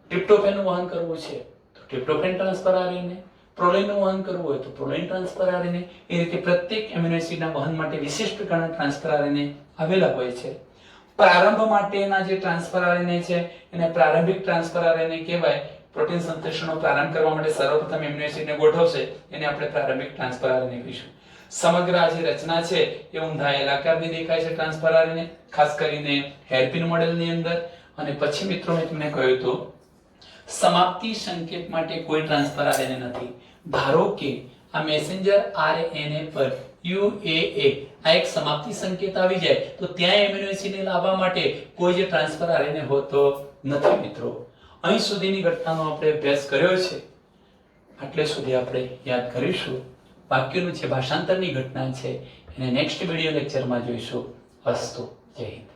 ટ્રિપ્ટોફેનનું વહન કરવું છે તો ટ્રિપ્ટોફેન ટ્રાન્સફર આરએનએ, પ્રોલાઇનનું વહન કરવું હોય તો પ્રોલાઇન ટ્રાન્સફર આરએનએ. એ રીતે પ્રત્યેક એમિનો એસિડના વહન માટે વિશિષ્ટ પ્રકારના ટ્રાન્સફર આરએનએ આવેલા હોય છે. પ્રારંભ માટેના જે ટ્રાન્સફર આરએનએ છે એને પ્રારંભિક ટ્રાન્સફર આરએનએ કહેવાય. પ્રોટીન સંશ્લેષણનો પ્રારંભ કરવા માટે સર્વપ્રથમ એમિનો એસિડને ગોઠવશે એને આપણે પ્રારંભિક ટ્રાન્સફર આરએનએ કહીશું. સમગ્ર આ જે રચના છે એ ઊંધાયેલ આકારની દેખાય છે ટ્રાન્સફર આરએનએ, ખાસ કરીને હેરપિન મોડેલની અંદર. અને પછી મિત્રો મેં તમને કહ્યું હતું સમાપ્તિ સંકેત માટે કોઈ ટ્રાન્સફર આરએનએ નથી. ધારો કે આ મેસેન્જર આરએનએ પર UAA આ એક સમાપ્તિ સંકેત આવી જાય તો ત્યાં એમિનો એસિડને લાવવા માટે કોઈ જે ટ્રાન્સફર આરએનએ હોતો નથી. મિત્રો અહીં સુધીની ઘટનાનો આપણે અભ્યાસ કર્યો છે. આટલે સુધી આપણે યાદ કરીશું. બાકીનું જે ભાષાંતરની ઘટના છે એને નેક્સ્ટ વિડિયો લેક્ચરમાં જોઈશું. અસ્તુ. જય હિન્દ.